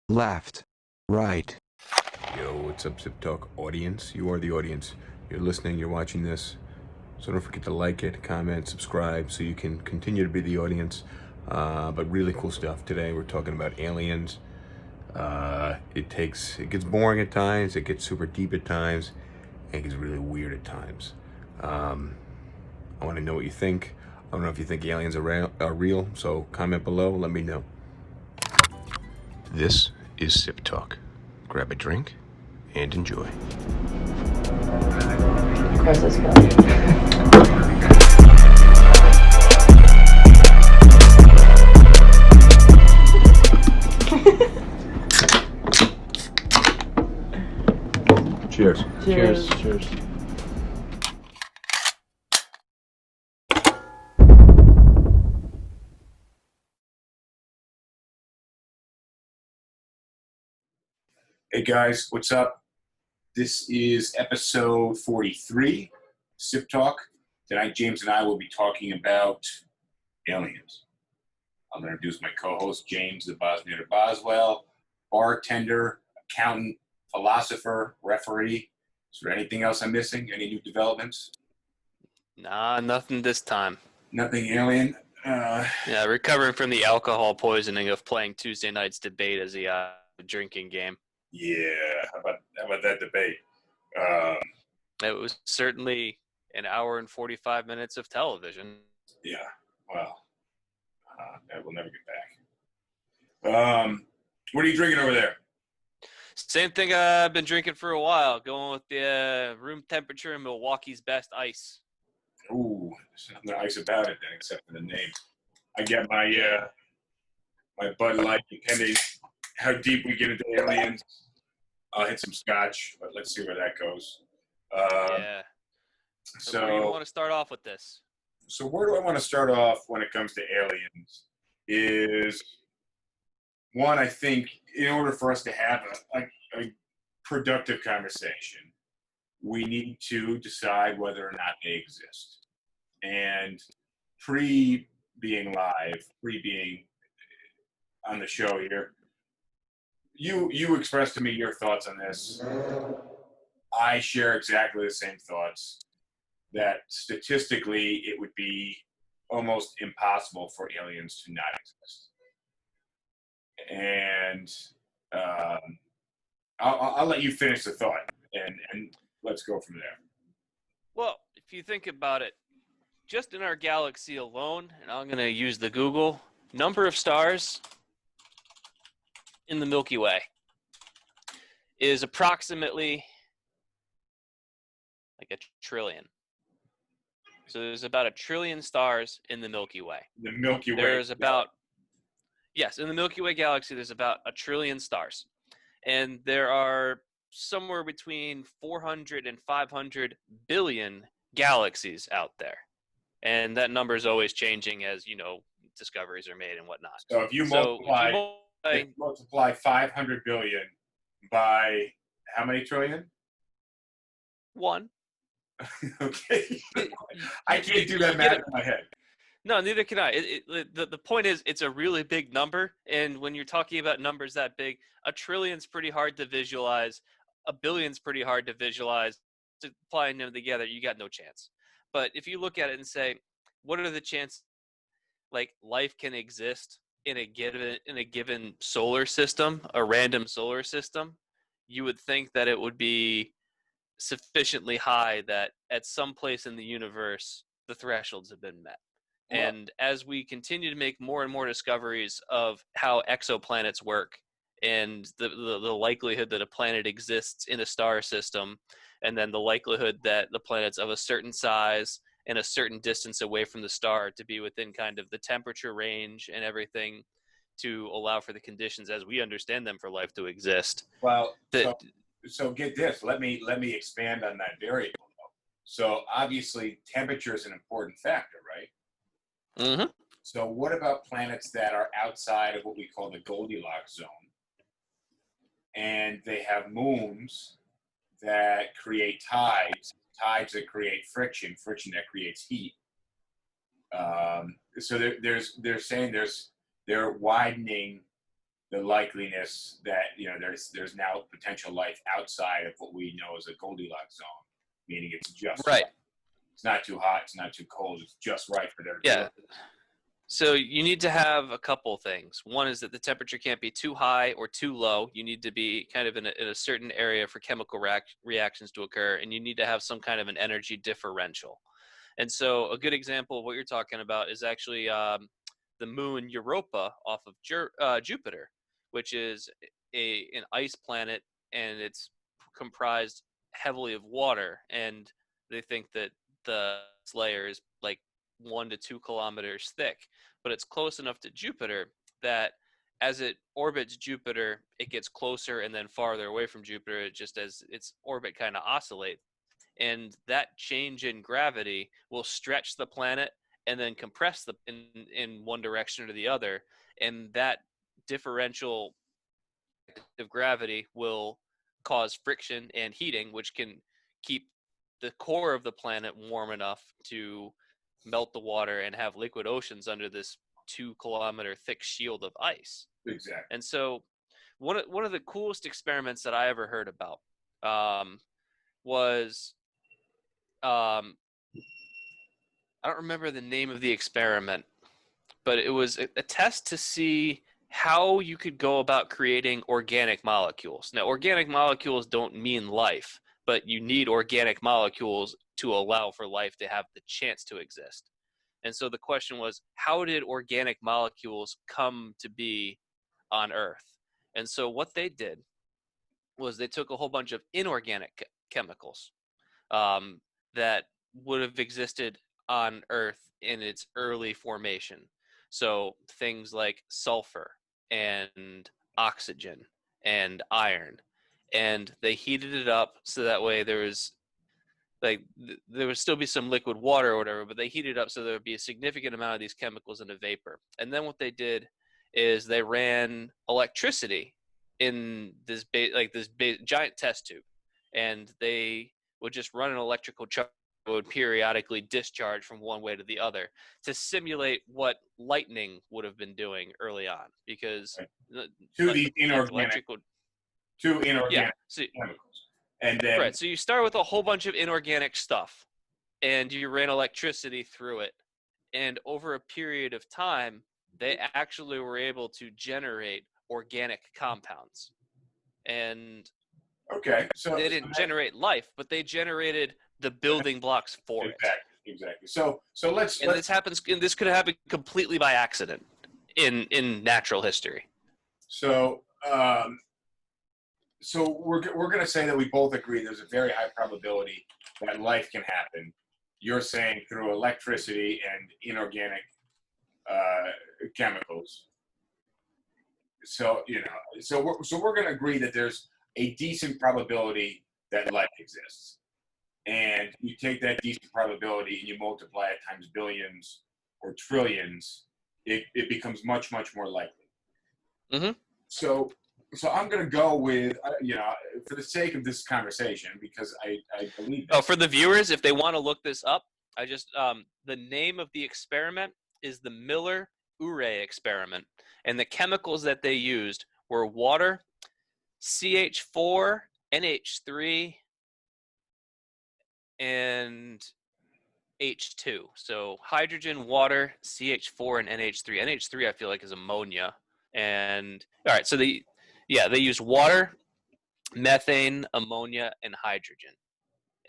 left, right. Yo, what's up, SipTalk audience? You are the audience. You're listening, you're watching this. So don't forget to like it, comment, subscribe so you can continue to be the audience. But really cool stuff. Today we're talking about aliens. It gets boring at times, it gets super deep at times, and it gets really weird at times. I want to know what you think. I don't know if you think aliens are real, so comment below, let me know. This is SipTalk. Grab a drink and enjoy. Of course, it's good. Cheers. Cheers. Cheers. Hey guys, what's up? This is episode 43, Sip Talk. Tonight, James and I will be talking about aliens. I'm going to introduce my co-host, James, the Boswell, bartender, accountant, philosopher, referee. Is there anything else I'm missing? Any new developments? Nah, nothing this time. Nothing alien? Yeah, recovering from the alcohol poisoning of playing Tuesday night's debate as a drinking game. Yeah, how about that debate? It was certainly an hour and 45 minutes of television. Yeah, well, we'll never get back. What are you drinking over there? Same thing I've been drinking for a while, going with the room temperature and Milwaukee's best ice. Ooh, there's nothing nice about it then, except for the name. I get my Bud Light, depending how deep we get into aliens. I'll hit some scotch, but let's see where that goes. Yeah. So where do you want to start off with this? So where do I want to start off when it comes to aliens? Is one, I think, in order for us to have a productive conversation, we need to decide whether or not they exist. And pre-being on the show here, you expressed to me your thoughts on this. I share exactly the same thoughts, that statistically it would be almost impossible for aliens to not exist. And I'll let you finish the thought, and let's go from there. Well, if you think about it, just in our galaxy alone, and I'm going to use the Google, number of stars in the Milky Way is approximately like a trillion. So there's about 1 trillion stars in the Milky Way. The Milky Way. In the Milky Way galaxy, there's about 1 trillion stars. And there are somewhere between 400 and 500 billion galaxies out there. And that number is always changing as, discoveries are made and whatnot. So if you multiply 500 billion by how many trillion? 1. Okay. I can't do that math in my head. No, neither can I. The point is, it's a really big number, and when you're talking about numbers that big, 1 trillion's pretty hard to visualize. 1 billion's pretty hard to visualize. Applying them together, you got no chance. But if you look at it and say, what are the chances, like, life can exist in a given solar system, a random solar system, you would think that it would be sufficiently high that at some place in the universe, the thresholds have been met. And as we continue to make more and more discoveries of how exoplanets work and the likelihood that a planet exists in a star system, and then the likelihood that the planet's of a certain size and a certain distance away from the star to be within kind of the temperature range and everything to allow for the conditions as we understand them for life to exist. Well, so get this. Let me expand on that variable. So obviously temperature is an important factor, right? Mm-hmm. So what about planets that are outside of what we call the Goldilocks zone, and they have moons that create tides that create friction that creates heat? So they're saying they're widening the likeliness that, there's now potential life outside of what we know as a Goldilocks zone, meaning it's just Right. It's not too hot, it's not too cold, it's just right for there to be Yeah. life. So you need to have a couple things. One is that the temperature can't be too high or too low. You need to be kind of in a certain area for chemical reactions to occur, and you need to have some kind of an energy differential. And so a good example of what you're talking about is actually the moon Europa off of Jupiter, which is an ice planet, and it's comprised heavily of water. And they think that the layer is like 1 to 2 kilometers thick, but it's close enough to Jupiter that as it orbits Jupiter, it gets closer and then farther away from Jupiter, just as its orbit kind of oscillates. And that change in gravity will stretch the planet and then compress in one direction or the other. And that differential of gravity will cause friction and heating, which can keep the core of the planet warm enough to melt the water and have liquid oceans under this 2-kilometer thick shield of ice. Exactly. And so one of the coolest experiments that I ever heard about was I don't remember the name of the experiment, but it was a test to see how you could go about creating organic molecules. Now, organic molecules don't mean life, but you need organic molecules to allow for life to have the chance to exist. And so the question was, how did organic molecules come to be on Earth? And so what they did was they took a whole bunch of inorganic chemicals that would have existed on Earth in its early formation. So things like sulfur and oxygen and iron. And they heated it up so that way there would still be some liquid water or whatever, but they heated it up so there would be a significant amount of these chemicals in a vapor. And then what they did is they ran electricity in this giant test tube, and they would just run an electrical charge that would periodically discharge from one way to the other to simulate what lightning would have been doing early on, because These inorganic yeah, so, chemicals. And then right. So you start with a whole bunch of inorganic stuff, and you ran electricity through it, and over a period of time, they actually were able to generate organic compounds. And so they didn't generate life, but they generated the building blocks for it. Exactly. So this could happen completely by accident in natural history. So we're going to say that we both agree there's a very high probability that life can happen. You're saying through electricity and inorganic chemicals. So we're going to agree that there's a decent probability that life exists, and you take that decent probability and you multiply it times billions or trillions, it becomes much more likely. Mm-hmm. So I'm going to go with, for the sake of this conversation, because I believe that. Oh, for the viewers, if they want to look this up, the name of the experiment is the Miller-Urey experiment. And the chemicals that they used were water, CH4, NH3, and H2. So hydrogen, water, CH4, and NH3. NH3 I feel like is ammonia. And all right, so they use water, methane, ammonia, and hydrogen.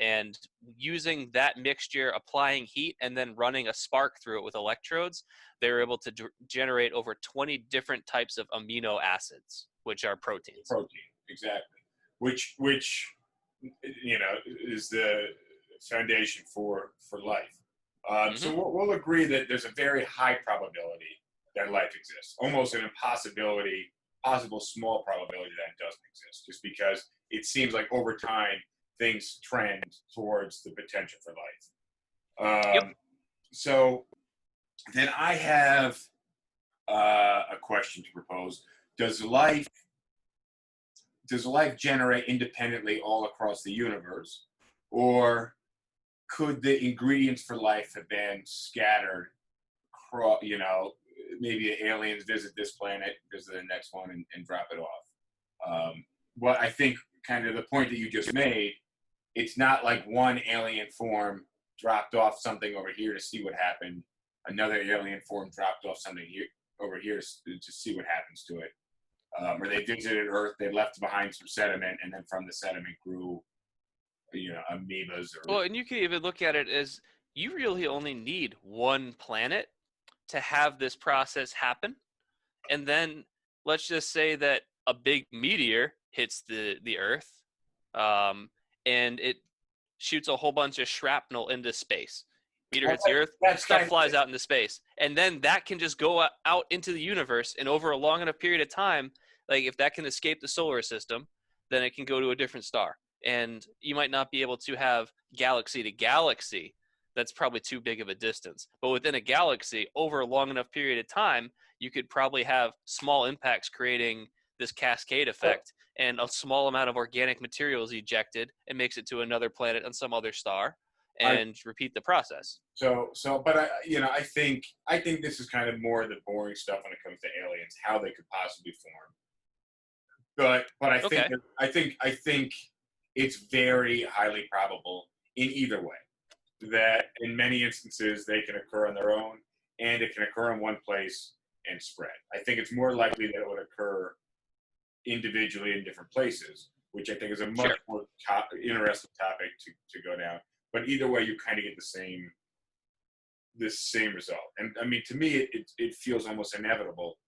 And using that mixture, applying heat, and then running a spark through it with electrodes, they were able to generate over 20 different types of amino acids, which are proteins. Protein, exactly. Which is the foundation for life. So we'll agree that there's a very high probability that life exists. Almost an possible small probability that it doesn't exist, just because it seems like over time things trend towards the potential for life. So then I have a question to propose. Does life generate independently all across the universe, or could the ingredients for life have been scattered maybe aliens visit this planet, visit the next one, and drop it off. What I think, kind of the point that you just made, it's not like one alien form dropped off something over here to see what happened. Another alien form dropped off something here over here to see what happens to it. Or they visited Earth, they left behind some sediment, and then from the sediment grew, amoebas. Well, and you can even look at it as you really only need one planet to have this process happen. And then let's just say that a big meteor hits the Earth, and it shoots a whole bunch of shrapnel into space. Meteor hits the Earth, stuff flies out into space. And then that can just go out into the universe, and over a long enough period of time, like if that can escape the solar system, then it can go to a different star. And you might not be able to have galaxy to galaxy. That's probably too big of a distance. But within a galaxy, over a long enough period of time, you could probably have small impacts creating this cascade effect, and a small amount of organic material is ejected and makes it to another planet on some other star, and repeat the process. But I think this is kind of more the boring stuff when it comes to aliens, how they could possibly form. But I think it's very highly probable in either way that in many instances they can occur on their own, and it can occur in one place and spread. I think it's more likely that it would occur individually in different places, which I think is a much more interesting topic to go down. But either way, you kind of get the same result. And I mean, to me, it feels almost inevitable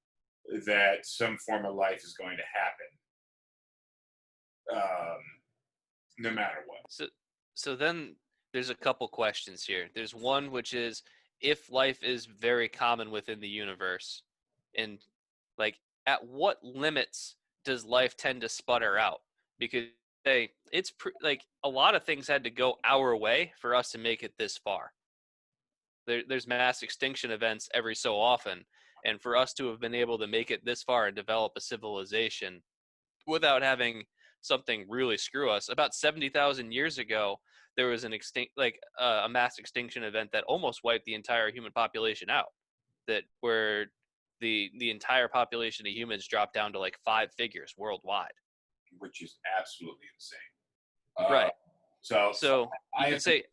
that some form of life is going to happen, no matter what. So then there's a couple questions here. There's one, which is, if life is very common within the universe, and like at what limits does life tend to sputter out? Because it's like a lot of things had to go our way for us to make it this far. There's mass extinction events every so often, and for us to have been able to make it this far and develop a civilization without having something really screw us. About 70,000 years ago, there was a mass extinction event that almost wiped the entire human population out. Where the entire population of humans dropped down to like 5 figures worldwide, which is absolutely insane. Right. So you can say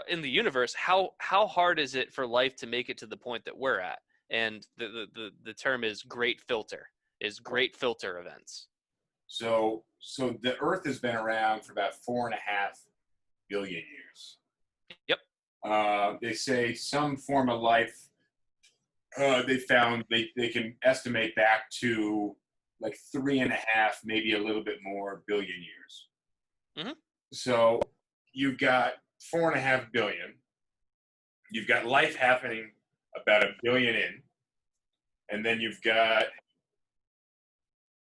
in the universe, how hard is it for life to make it to the point that we're at? And the term is great filter events. So the Earth has been around for about 4.5 billion years. Yep. They say some form of life they found they can estimate back to like 3.5, maybe a little bit more billion years. Mm-hmm. So you've got 4.5 billion. You've got life happening about 1 billion in, and then you've got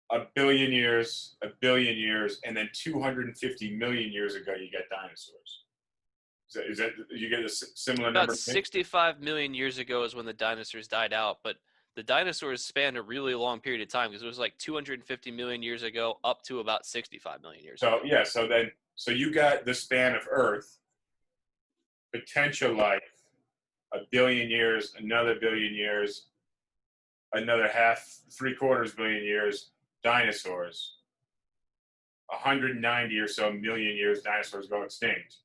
1 billion years, and then 250 million years ago, you got dinosaurs. Is that you get a similar number? About 65 million years ago is when the dinosaurs died out, but the dinosaurs spanned a really long period of time, because it was like 250 million years ago up to about 65 million years ago. So, yeah, so you got the span of Earth, potential life, 1 billion years, another 1 billion years, another 3/4 billion years, dinosaurs, 190 or so million years, dinosaurs go extinct.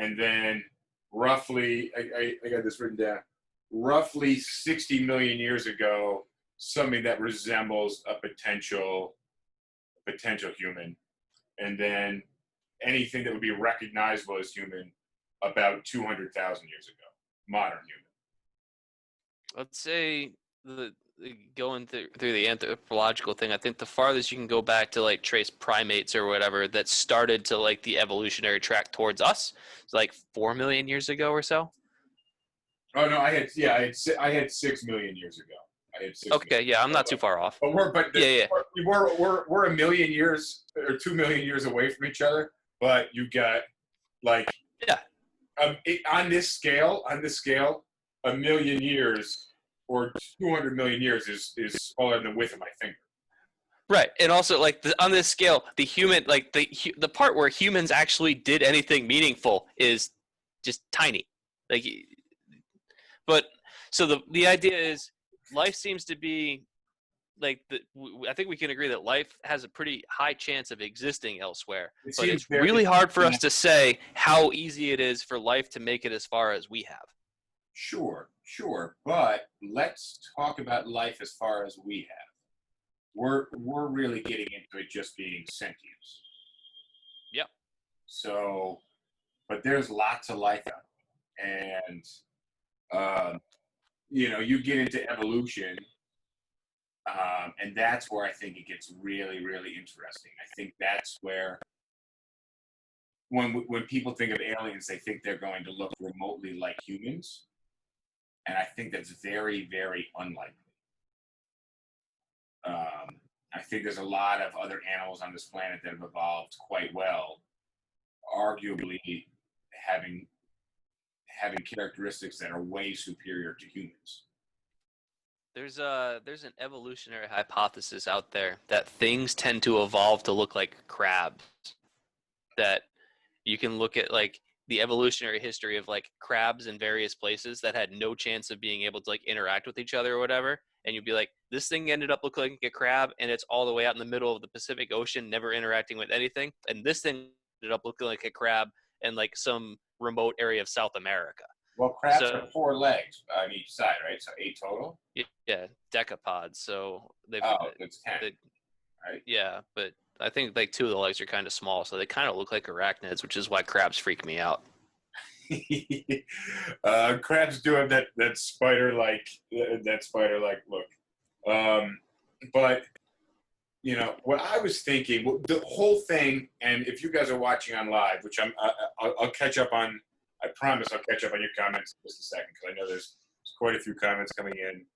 And then roughly, I got this written down, roughly 60 million years ago, something that resembles a potential human. And then anything that would be recognizable as human about 200,000 years ago, modern human. Let's say going through the anthropological thing, I think the farthest you can go back to like trace primates or whatever that started to like the evolutionary track towards us, it's like 4 million years ago or so. Oh no, I had 6 million years ago. Okay, yeah, I'm not too far off. But we're 1 million years or 2 million years away from each other. But you got like on this scale, 1 million years or 200 million years is smaller than the width of my finger. Right, and also like on this scale, the human, like the part where humans actually did anything meaningful is just tiny. Like, but so the idea is life seems to be like I think we can agree that life has a pretty high chance of existing elsewhere, It but seems it's very really hard for us to say how easy it is for life to make it as far as we have. sure, but let's talk about life as far as we have. We're really getting into it just being sentient. Yep. So, but there's lots of life out there, and you get into evolution, and that's where I think it gets really, really interesting. I think that's where when people think of aliens, they think they're going to look remotely like humans, and I think that's very, very unlikely. I think there's a lot of other animals on this planet that have evolved quite well, arguably having characteristics that are way superior to humans. There's an evolutionary hypothesis out there that things tend to evolve to look like crabs. That you can look at like the evolutionary history of like crabs in various places that had no chance of being able to like interact with each other or whatever, and you'd be like, this thing ended up looking like a crab, and it's all the way out in the middle of the Pacific Ocean, never interacting with anything, and this thing ended up looking like a crab in like some remote area of South America. Well, crabs So have 4 legs on each side, right? So 8 total. yeah, decapods. So they've It's 10, they, right? yeah, but I think like 2 of the legs are kind of small, so they kind of look like arachnids, which is why crabs freak me out. Crabs do have that spider-like look. But what I was thinking, the whole thing, and if you guys are watching on live, which I'll catch up on. I promise I'll catch up on your comments in just a second, because I know there's quite a few comments coming in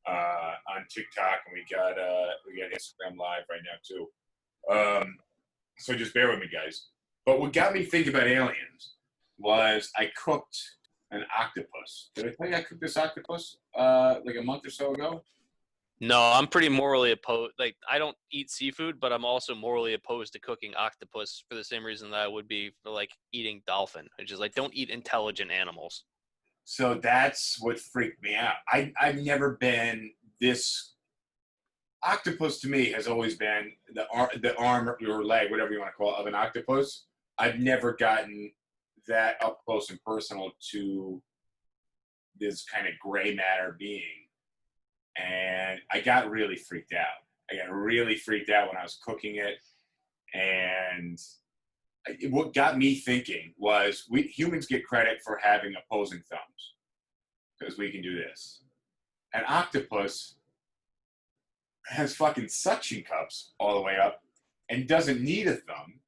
on TikTok, and we got Instagram live right now too. So just bear with me, guys. But what got me thinking about aliens was I cooked an octopus. Did I tell you I cooked this octopus like a month or so ago? No, I'm pretty morally opposed. Like, I don't eat seafood, but I'm also morally opposed to cooking octopus for the same reason that I would be for like eating dolphin, which is like, don't eat intelligent animals. So that's what freaked me out. I've never been this. Octopus to me has always been the arm or leg, whatever you want to call it, of an octopus. I've never gotten that up close and personal to this kind of gray matter being. And I got really freaked out. When I was cooking it. And what got me thinking was we humans get credit for having opposing thumbs because we can do this. An octopus has fucking suction cups all the way up and doesn't need a thumb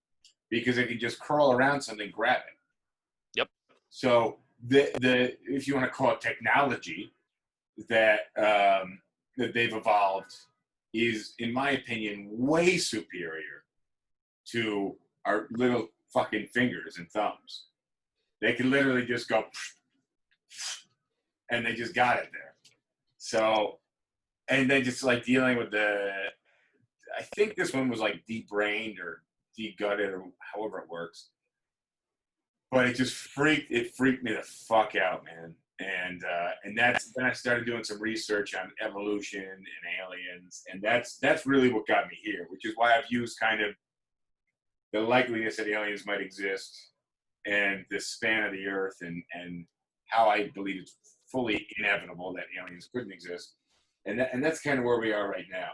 because it can just curl around something and grab it. Yep. So the if you want to call it technology that they've evolved is, in my opinion, way superior to our little fucking fingers and thumbs. They can literally just go and they just got it there. So, and then just like dealing with I think this one was like deep-brained or deep-gutted or however it works. But it just freaked me the fuck out, man. And then I started doing some research on evolution and aliens, and that's really what got me here, which is why I've used kind of the likeliness that aliens might exist and the span of the earth and how I believe it's fully inevitable that aliens couldn't exist. And that's kind of where we are right now.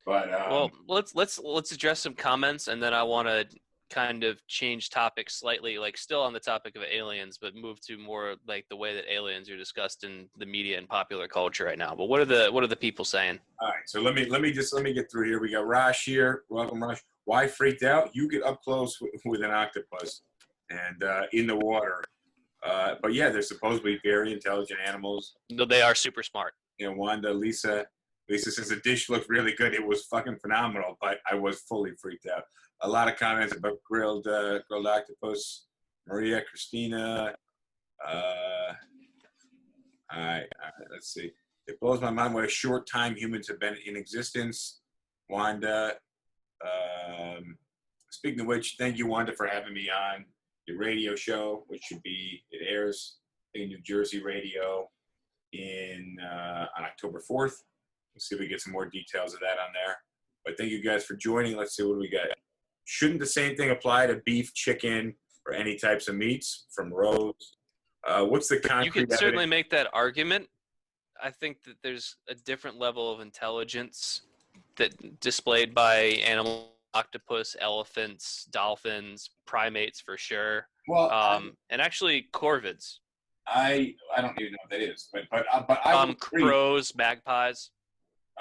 But Well, let's address some comments, and then I want to kind of change topics slightly, like still on the topic of aliens, but move to more like the way that aliens are discussed in the media and popular culture right now. But what are the people saying? all right, so let me get through here. We got Rosh here. Welcome, Rosh. Why freaked out? You get up close with an octopus and in the water. But yeah, they're supposedly very intelligent animals. No, they are super smart. Wanda, Lisa says the dish looked really good. It was fucking phenomenal, but I was fully freaked out. A lot of comments about grilled octopus. Maria, Christina. All right, let's see. It blows my mind what a short time humans have been in existence. Wanda. Speaking of which, thank you, Wanda, for having me on your radio show, which it airs in New Jersey radio on October 4th. We'll see if we get some more details of that on there. But thank you guys for joining. Let's see what we got. Shouldn't the same thing apply to beef, chicken, or any types of meats from Rose? What's the concrete You could certainly evidence? make that argument. I think that there's a different level of intelligence that displayed by animal, octopus, elephants, dolphins, primates for sure, Well, and actually corvids, I don't even know what that is, but I will agree. crows, magpies,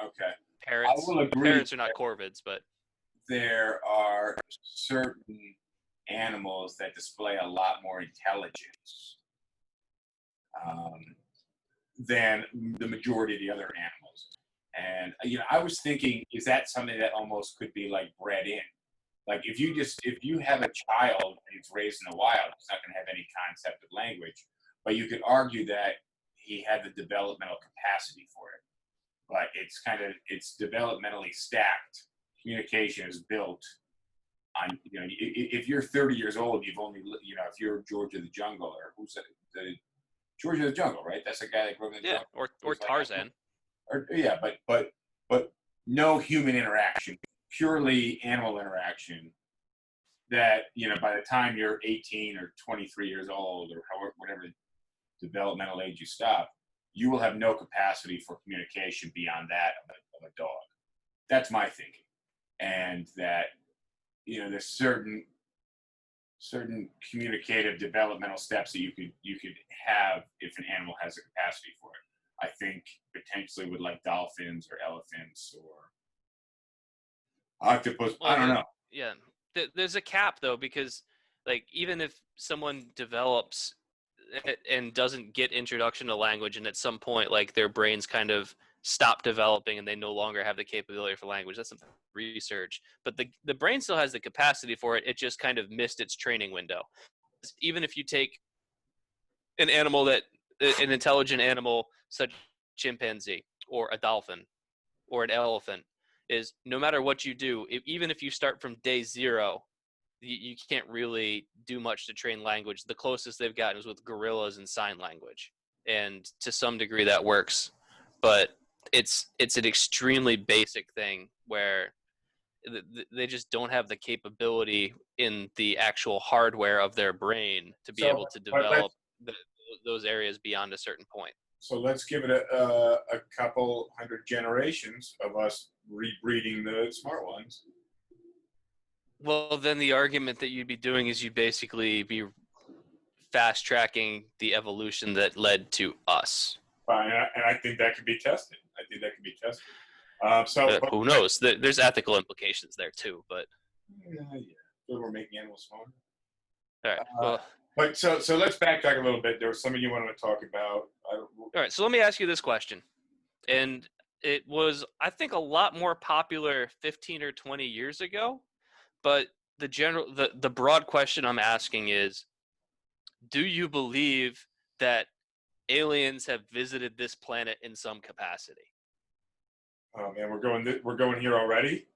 Okay, parrots. I will agree. Parrots are not corvids, but There are certain animals that display a lot more intelligence than the majority of the other animals. And I was thinking, is that something that almost could be like bred in? Like if you have a child and he's raised in the wild, he's not going to have any concept of language, but you could argue that he had the developmental capacity for it. But it's developmentally stacked. Communication is built on, if you're 30 years old, you've only, if you're George of the Jungle, or who's the George of the Jungle, right? That's the guy that grew up in the jungle. or Tarzan. But no human interaction, purely animal interaction. That by the time you're 18 or 23 years old, or whatever developmental age you stop, you will have no capacity for communication beyond that of a dog. That's my thinking, and that there's certain communicative developmental steps that you could have if an animal has a capacity for it. I think potentially with like dolphins or elephants or octopus. Well, I don't know. Yeah, there's a cap though, because like even if someone develops and doesn't get introduction to language, and at some point like their brains kind of stop developing and they no longer have the capability for language, that's some research, but the brain still has the capacity for it. It just kind of missed its training window. Even if you take an intelligent animal such as a chimpanzee or a dolphin or an elephant, is no matter what you do, even if you start from day zero, you can't really do much to train language. The closest they've gotten is with gorillas and sign language, and to some degree that works, but it's an extremely basic thing where they just don't have the capability in the actual hardware of their brain to be able to develop those areas beyond a certain point. So let's give it a couple hundred generations of us rebreeding the smart ones. Well, then the argument that you'd be doing is you'd basically be fast tracking the evolution that led to us. Fine, and I think that could be tested. Who knows? There's ethical implications there too, but yeah. So we're making animals smarter. All right. Well, but so let's backtrack a little bit. There was something you wanted to talk about. All right. So let me ask you this question, and it was, I think, a lot more popular 15 or 20 years ago. But the broad question I'm asking is, do you believe that aliens have visited this planet in some capacity? Oh man, we're going here already.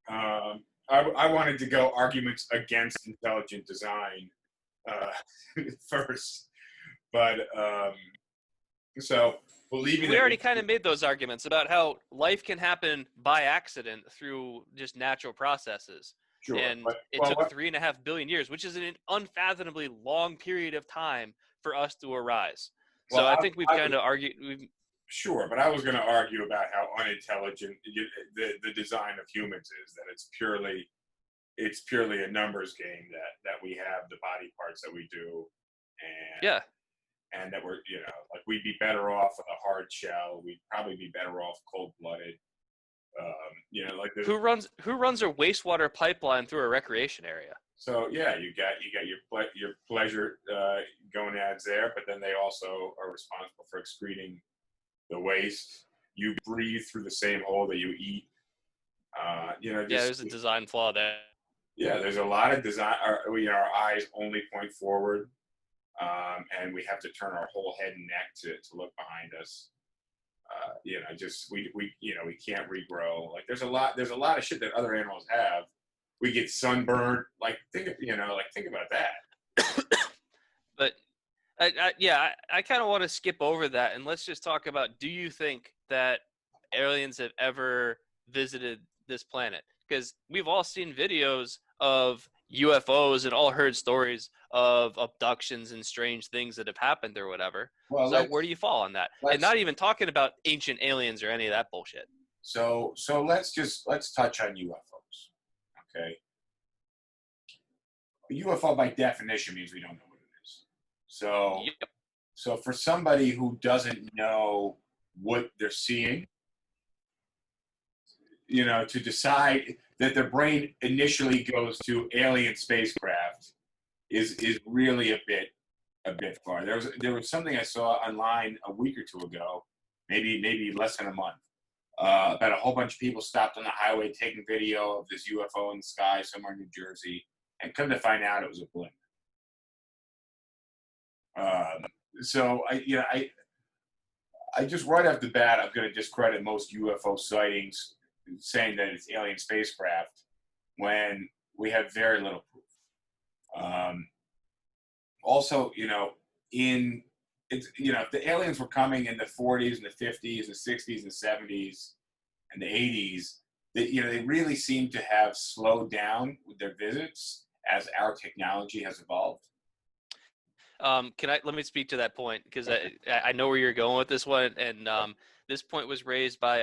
I wanted to go arguments against intelligent design first, but so believing we already kind of made those arguments about how life can happen by accident through just natural processes. Sure, and it took 3.5 billion years, which is an unfathomably long period of time for us to arise. So I think we've kind of argued. Sure, but I was going to argue about how unintelligent the design of humans is. That it's purely a numbers game. That we have the body parts that we do, and that we're like we'd be better off with a hard shell. We'd probably be better off cold-blooded. Who runs a wastewater pipeline through a recreation area? So yeah, you got your pleasure gonads there, but then they also are responsible for excreting the waste. You breathe through the same hole that you eat. There's a design flaw there. Yeah, there's a lot of design. Our eyes only point forward, and we have to turn our whole head and neck to look behind us. We can't regrow. Like there's a lot of shit that other animals have. We get sunburned. Like think about that. But I kind of want to skip over that, and let's just talk about, do you think that aliens have ever visited this planet, because we've all seen videos of UFOs and all heard stories of abductions and strange things that have happened or whatever. Well, So where do you fall on that? And not even talking about ancient aliens or any of that bullshit. So let's touch on UFOs. Okay. A UFO by definition means we don't know what it is. So Yep. so for somebody who doesn't know what they're seeing, to decide that their brain initially goes to alien spacecraft is really a bit far. There was something I saw online a week or two ago, maybe less than a month, about a whole bunch of people stopped on the highway taking video of this UFO in the sky somewhere in New Jersey, and come to find out it was a blimp. So I just right off the bat, I'm going to discredit most UFO sightings, saying that it's alien spacecraft when we have very little proof. Also, if the aliens were coming in the 40s and the 50s, the 60s and 70s and the 80s, they really seem to have slowed down with their visits as our technology has evolved. Let me speak to that point, because I know where you're going with this one, and this point was raised by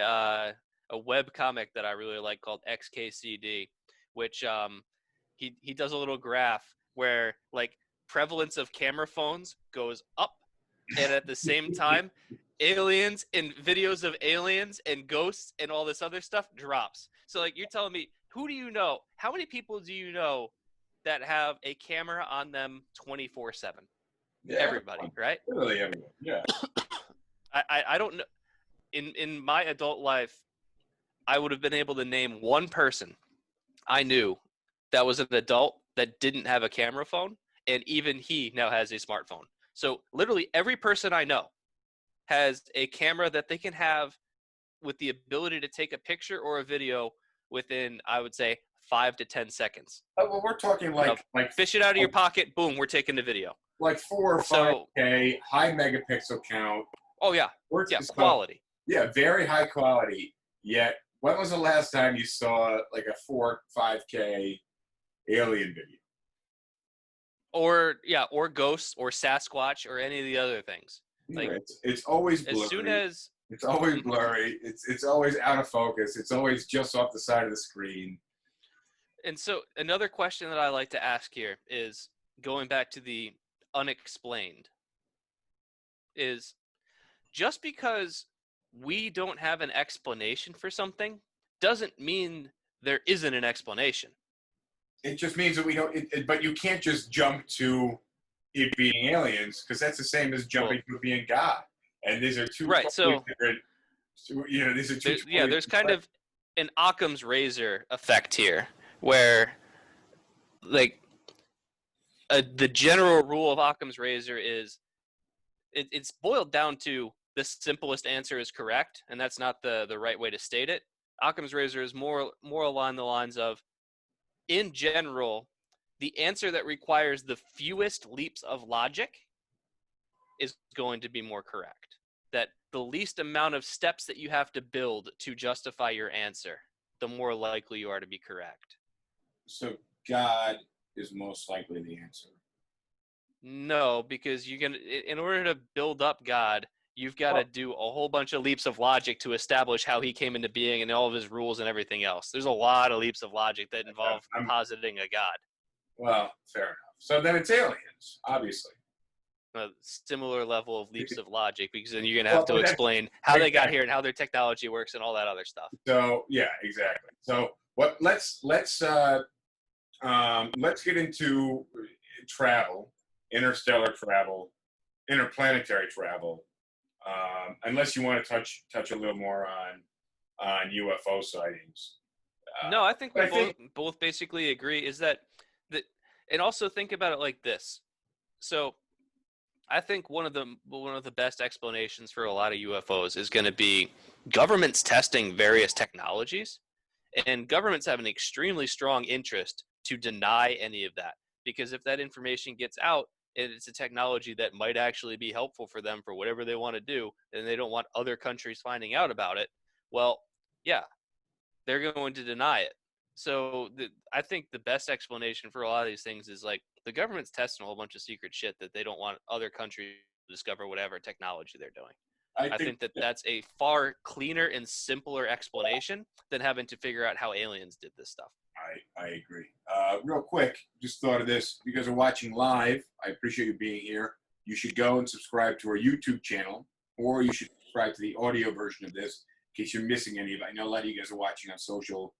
a web comic that I really like called XKCD, which he does a little graph where like prevalence of camera phones goes up, and at the same time aliens and videos of aliens and ghosts and all this other stuff drops. So like, you're telling me, who do you know, how many people do you know that have a camera on them 24/7? Yeah, Everybody, right? Literally everyone. Yeah. I don't know. In my adult life, I would have been able to name one person I knew that was an adult that didn't have a camera phone, and even he now has a smartphone. So literally every person I know has a camera that they can have with the ability to take a picture or a video within, I would say, 5 to 10 seconds. Oh, well, we're talking like Fish it out of your pocket, boom, we're taking the video. Like 4 or 5K, high megapixel count. Oh yeah, quality. Yeah, very high quality. Yet, when was the last time you saw like a 4, 5K alien video? Or ghosts or Sasquatch or any of the other things. Like, it's always blurry. As soon as it's always blurry, it's always out of focus. It's always just off the side of the screen. And so another question that I like to ask here is, going back to the unexplained, is just because we don't have an explanation for something doesn't mean there isn't an explanation. It just means that we don't. But you can't just jump to it being aliens, because that's the same as jumping to it being God. And these are two totally different. These are two. There's kind of an Occam's razor effect here, where like the general rule of Occam's razor is it's boiled down to the simplest answer is correct, and that's not the right way to state it. Occam's razor is more along the lines of, in general, the answer that requires the fewest leaps of logic is going to be more correct. That the least amount of steps that you have to build to justify your answer, the more likely you are to be correct. So God is most likely the answer. No, because in order to build up God, you've got to do a whole bunch of leaps of logic to establish how he came into being and all of his rules and everything else. There's a lot of leaps of logic that involve positing a God. Well, fair enough. So then it's aliens, obviously. A similar level of leaps of logic, because then you're going to have to explain how they got here and how their technology works and all that other stuff. So yeah, exactly. So let's get into travel, interstellar travel, interplanetary travel. Unless you want to touch a little more on UFO sightings. No, I think we both basically agree is that and also think about it like this. So I think one of the best explanations for a lot of UFOs is going to be governments testing various technologies, and governments have an extremely strong interest to deny any of that, because if that information gets out and it's a technology that might actually be helpful for them for whatever they want to do, and they don't want other countries finding out about it, Well, yeah, they're going to deny it. So I think the best explanation for a lot of these things is like the government's testing a whole bunch of secret shit that they don't want other countries to discover whatever technology they're doing. I think that that's a far cleaner and simpler explanation than having to figure out how aliens did this stuff. I agree. Real quick, just thought of this. If you guys are watching live, I appreciate you being here. You should go and subscribe to our YouTube channel, or you should subscribe to the audio version of this in case you're missing any of it. I know a lot of you guys are watching on social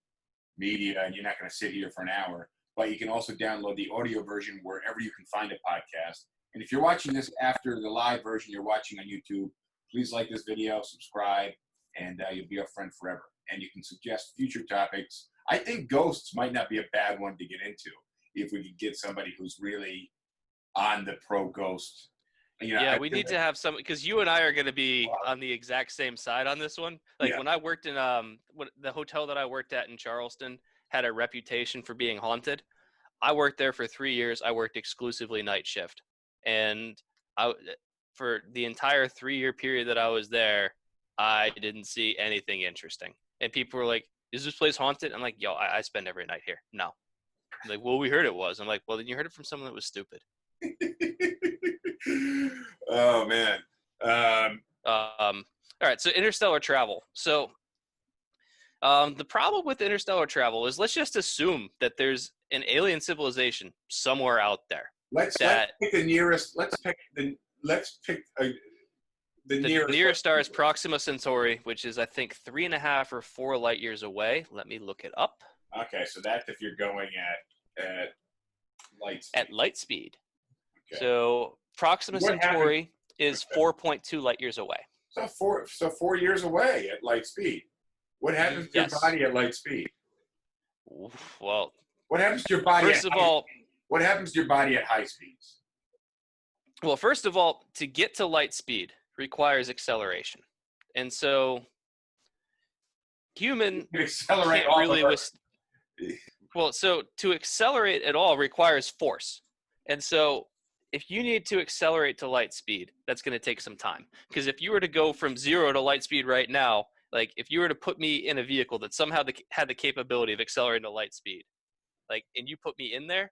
media, and you're not going to sit here for an hour, but you can also download the audio version wherever you can find a podcast. And if you're watching this after the live version you're watching on YouTube, please like this video, subscribe, and you'll be our friend forever. And you can suggest future topics. I think ghosts might not be a bad one to get into if we could get somebody who's really on the pro ghost. You know, yeah, we need to have some, because you and I are going to be on the exact same side on this one. Like when I worked in the hotel that I worked at in Charleston had a reputation for being haunted. I worked there for 3 years. I worked exclusively night shift, and for the entire 3-year period that I was there, I didn't see anything interesting. And people were like, "Is this place haunted?" I'm like, "Yo, I spend every night here." No. Like, well, we heard it was. I'm like, well, then you heard it from someone that was stupid. Oh man. All right, so interstellar travel. So the problem with interstellar travel is, let's just assume that there's an alien civilization somewhere out there. Let's pick the nearest. The nearest star is Proxima Centauri, which is I think 3.5 or 4 light years away. Let me look it up. Okay, so that's if you're going at light speed. At light speed. Okay. So Proxima Centauri is 4.2 light years away. So 4 years away at light speed. What happens to your body at light speed? Well, what happens to your body? First of all, what happens to your body at high speeds? Well, first of all, to get to light speed requires acceleration, and so human accelerate can't really. Well, so to accelerate at all requires force, and so if you need to accelerate to light speed, that's going to take some time. Because if you were to go from 0 to light speed right now, like if you were to put me in a vehicle that somehow had the capability of accelerating to light speed, like, and you put me in there,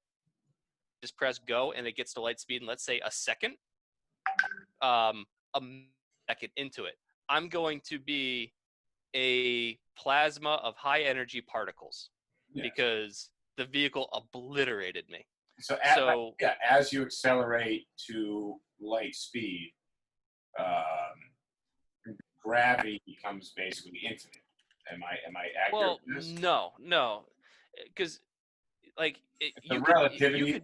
just press go and it gets to light speed in, let's say, a second into it, I'm going to be a plasma of high energy particles because the vehicle obliterated me. So as you accelerate to light speed, gravity becomes basically infinite. Am I accurate with this? No, because like you could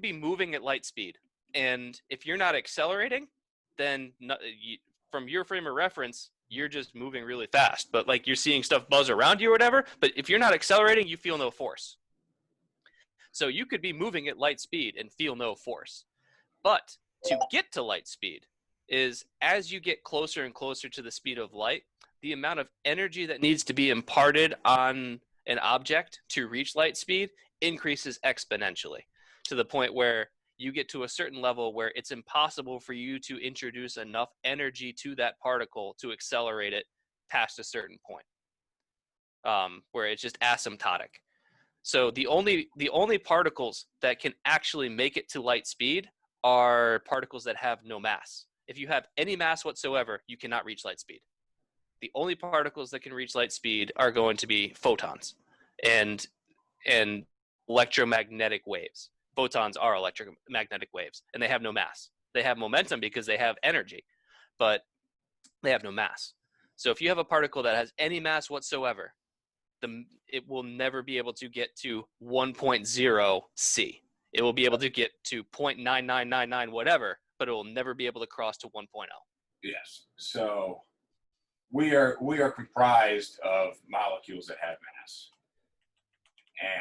be moving at light speed, and if you're not accelerating, then from your frame of reference, you're just moving really fast. But like you're seeing stuff buzz around you or whatever. But if you're not accelerating, you feel no force. So you could be moving at light speed and feel no force. But to get to light speed is, as you get closer and closer to the speed of light, the amount of energy that needs to be imparted on an object to reach light speed increases exponentially, to the point where you get to a certain level where it's impossible for you to introduce enough energy to that particle to accelerate it past a certain point, where it's just asymptotic. So the only particles that can actually make it to light speed are particles that have no mass. If you have any mass whatsoever, you cannot reach light speed. The only particles that can reach light speed are going to be photons and electromagnetic waves. Photons are electromagnetic waves, and they have no mass. They have momentum because they have energy, but they have no mass. So if you have a particle that has any mass whatsoever, it will never be able to get to 1.0 C. It will be able to get to 0.9999 whatever, but it will never be able to cross to 1.0. Yes. So we are comprised of molecules that have mass,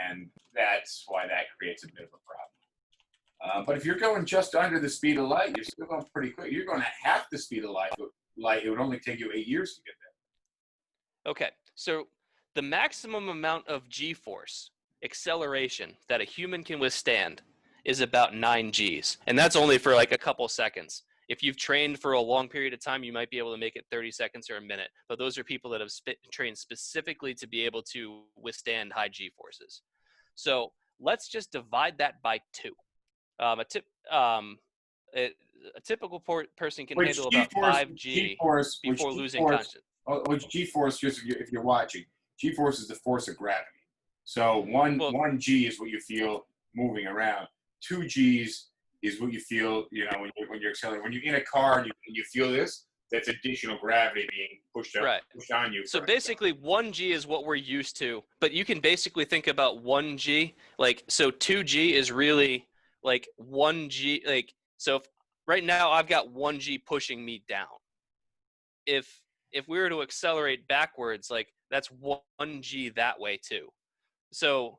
and that's why that creates a bit of a problem. But if you're going just under the speed of light, you're still going pretty quick. You're going at half the speed of light. It would only take you 8 years to get there. Okay, so the maximum amount of G-force acceleration that a human can withstand is about 9 Gs, and that's only for like a couple seconds. If you've trained for a long period of time, you might be able to make it 30 seconds or a minute. But those are people that have trained specifically to be able to withstand high G forces. So let's just divide that by 2. A typical person can handle about 5G before losing consciousness. Which G-force, just if you're watching, G-force is the force of gravity. So one G is what you feel moving around. 2 Gs is what you feel, when you're accelerating. When you're in a car and you feel this, that's additional gravity being pushed on you. So basically 1G is what we're used to, but you can basically think about 1G, so 2G is really like 1G, so right now I've got 1G pushing me down. If we were to accelerate backwards, that's 1G that way too. So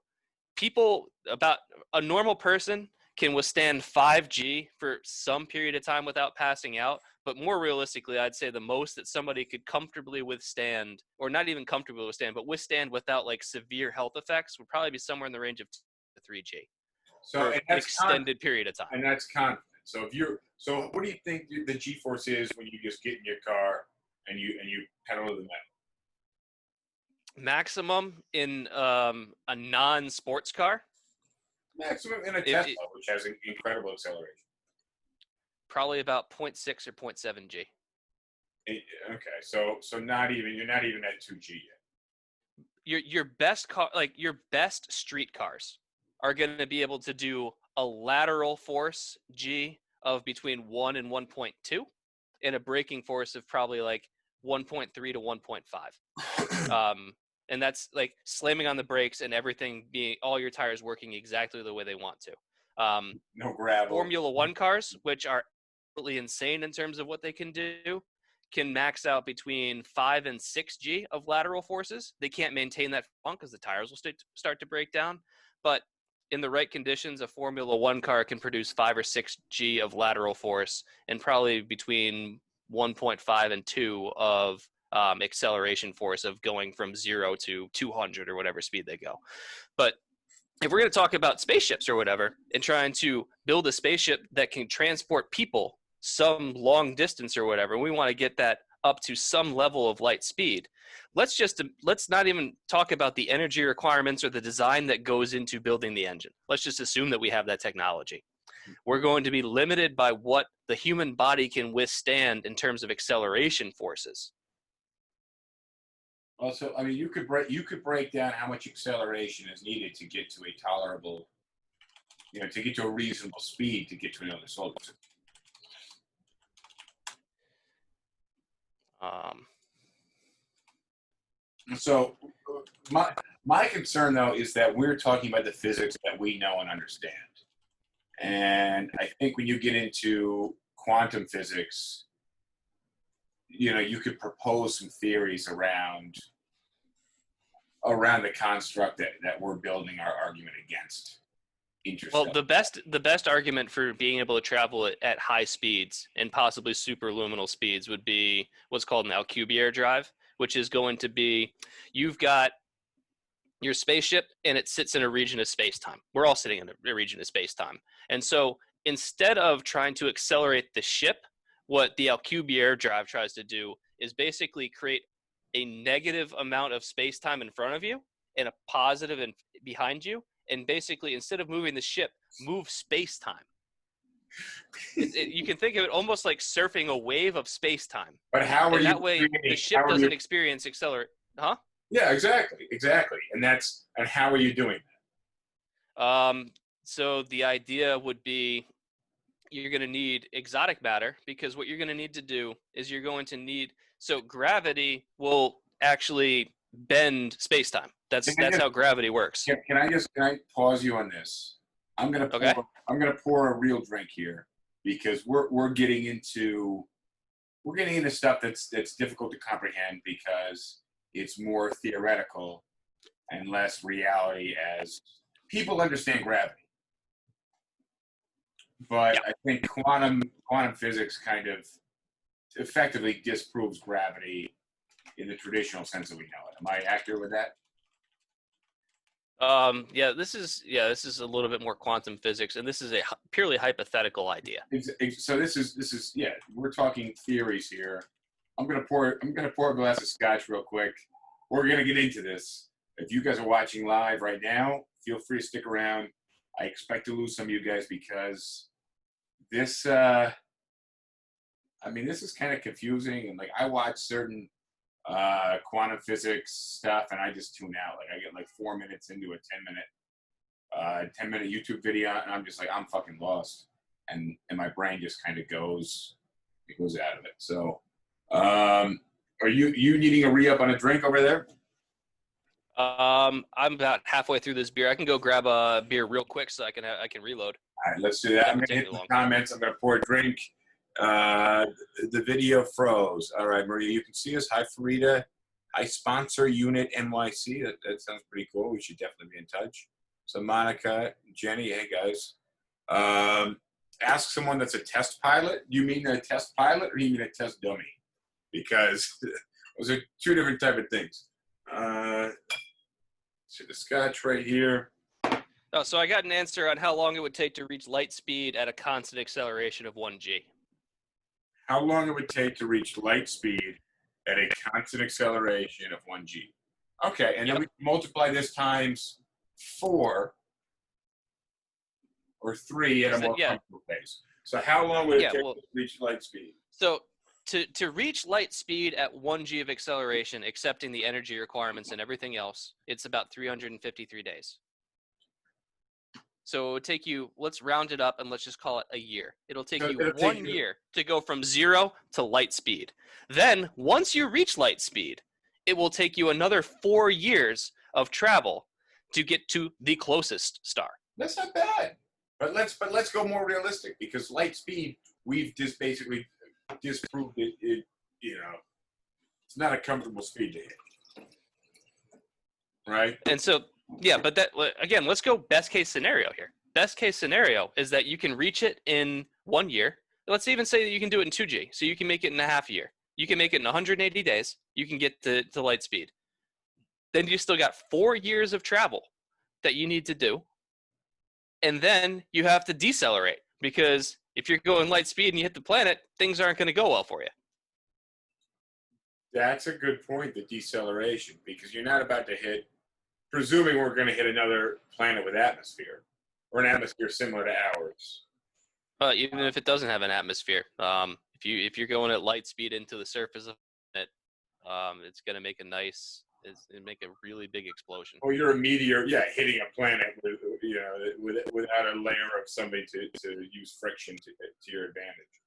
about a normal person can withstand 5G for some period of time without passing out. But more realistically, I'd say the most that somebody could comfortably withstand, or not even comfortably withstand, but withstand without severe health effects, would probably be somewhere in the range of 2 to 3G for an extended period of time. And that's confident. So what do you think the G-force is when you just get in your car and you pedal to the metal? Maximum in a non-sports car? Maximum in a Tesla, which has incredible acceleration. Probably about 0.6 or 0.7 G. Okay, so you're not even at 2G yet. Your best car, your best street cars, are going to be able to do a lateral force G of between 1 and 1.2, and a braking force of probably 1.3 to 1.5. And that's slamming on the brakes and everything all your tires working exactly the way they want to. No gravel. Formula One cars, which are absolutely insane in terms of what they can do, can max out between 5 and 6G of lateral forces. They can't maintain that long because the tires will start to break down. But in the right conditions, a Formula One car can produce 5 or 6G of lateral force and probably between 1.5 and 2 of acceleration force of going from 0 to 200 or whatever speed they go. But if we're going to talk about spaceships or whatever and trying to build a spaceship that can transport people some long distance or whatever, we want to get that up to some level of light speed. Let's not even talk about the energy requirements or the design that goes into building the engine. Let's just assume that we have that technology. We're going to be limited by what the human body can withstand in terms of acceleration forces. Also, you could break down how much acceleration is needed to get to a tolerable, to get to a reasonable speed to get to another solar system. So my concern though is that we're talking about the physics that we know and understand, and I think when you get into quantum physics, you could propose some theories around the construct that we're building our argument against. Well, the best argument for being able to travel at high speeds and possibly superluminal speeds would be what's called an Alcubierre drive, which is going to be, you've got your spaceship and it sits in a region of space-time. We're all sitting in a region of space-time. And so instead of trying to accelerate the ship, what the Alcubierre drive tries to do is basically create a negative amount of space-time in front of you and a positive behind you. And basically, instead of moving the ship, move space-time. You can think of it almost like surfing a wave of space-time. But how are you? That way, the ship doesn't experience accelerate. Huh? Yeah, exactly. And how are you doing that? So the idea would be you're going to need exotic matter, because what you're going to need to do is so gravity will actually bend space-time. That's how gravity works. Can I pause you on this? I'm gonna pour a real drink here, because we're getting into stuff that's difficult to comprehend because it's more theoretical and less reality as people understand gravity. But I think quantum physics kind of effectively disproves gravity in the traditional sense that we know it. Am I accurate with that? This is a little bit more quantum physics, and this is a purely hypothetical idea. So this is we're talking theories here. I'm gonna pour a glass of scotch real quick. We're gonna get into this. If you guys are watching live right now, feel free to stick around. I expect to lose some of you guys because this this is kind of confusing, and like I watch certain quantum physics stuff and I just tune out. Like I get like 4 minutes into a 10-minute YouTube video and I'm just like, I'm fucking lost. And my brain just kind of goes out of it. So are you needing a re-up on a drink over there? I'm about halfway through this beer. I can go grab a beer real quick so I can reload. All right, let's do that. I'm gonna hit the comments. I'm gonna pour a drink. The video froze. All right, Maria, you can see us. Hi, Farida. Hi, Sponsor Unit NYC. That sounds pretty cool. We should definitely be in touch. So Monica, Jenny, hey guys. Ask someone that's a test pilot. Do you mean a test pilot or do you mean a test dummy? Because those are two different type of things. So the scotch right here. Oh, so I got an answer on how long it would take to reach light speed at a constant acceleration of 1g. How long it would take to reach light speed at a constant acceleration of 1g. Okay, and then we multiply this times 4 or 3 at a more comfortable pace. So how long would it take to reach light speed? So to reach light speed at 1g of acceleration, accepting the energy requirements and everything else, it's about 353 days. So it would take you, let's round it up and let's just call it a year. It'll take you 1 year to go from 0 to light speed. Then once you reach light speed, it will take you another 4 years of travel to get to the closest star. That's not bad. But let's go more realistic, because light speed, we've just basically disproved it, it's not a comfortable speed to hit. Right? And so but that, again, let's go best case scenario here. Best case scenario is that you can reach it in 1 year. Let's even say that you can do it in 2G. So you can make it in a half year. You can make it in 180 days. You can get to light speed. Then you still got 4 years of travel that you need to do. And then you have to decelerate, because if you're going light speed and you hit the planet, things aren't going to go well for you. That's a good point, the deceleration, because you're not about to hit, presuming we're going to hit another planet with atmosphere, or an atmosphere similar to ours. Even if it doesn't have an atmosphere, if you're going at light speed into the surface of it, it's going to make make a really big explosion. Or you're a meteor, hitting a planet without a layer of somebody to use friction to your advantage.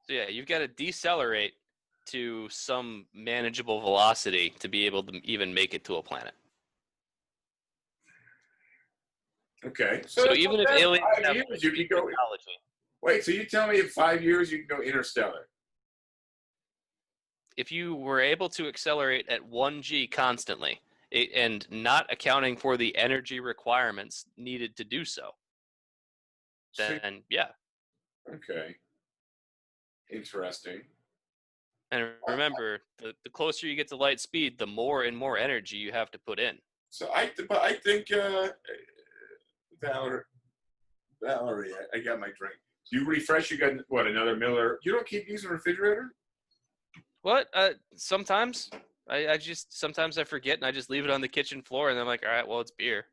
So you've got to decelerate to some manageable velocity to be able to even make it to a planet. Okay. So even if aliens have you can go technology. Wait, so you tell me in 5 years you can go interstellar? If you were able to accelerate at 1g constantly, and not accounting for the energy requirements needed to do so, then Okay. Interesting. And remember, the closer you get to light speed, the more and more energy you have to put in. So I think Valerie, I got my drink. You refresh, you got what, another Miller? You don't keep using a refrigerator? What? Sometimes sometimes I forget and I just leave it on the kitchen floor and I'm like, all right, well, it's beer.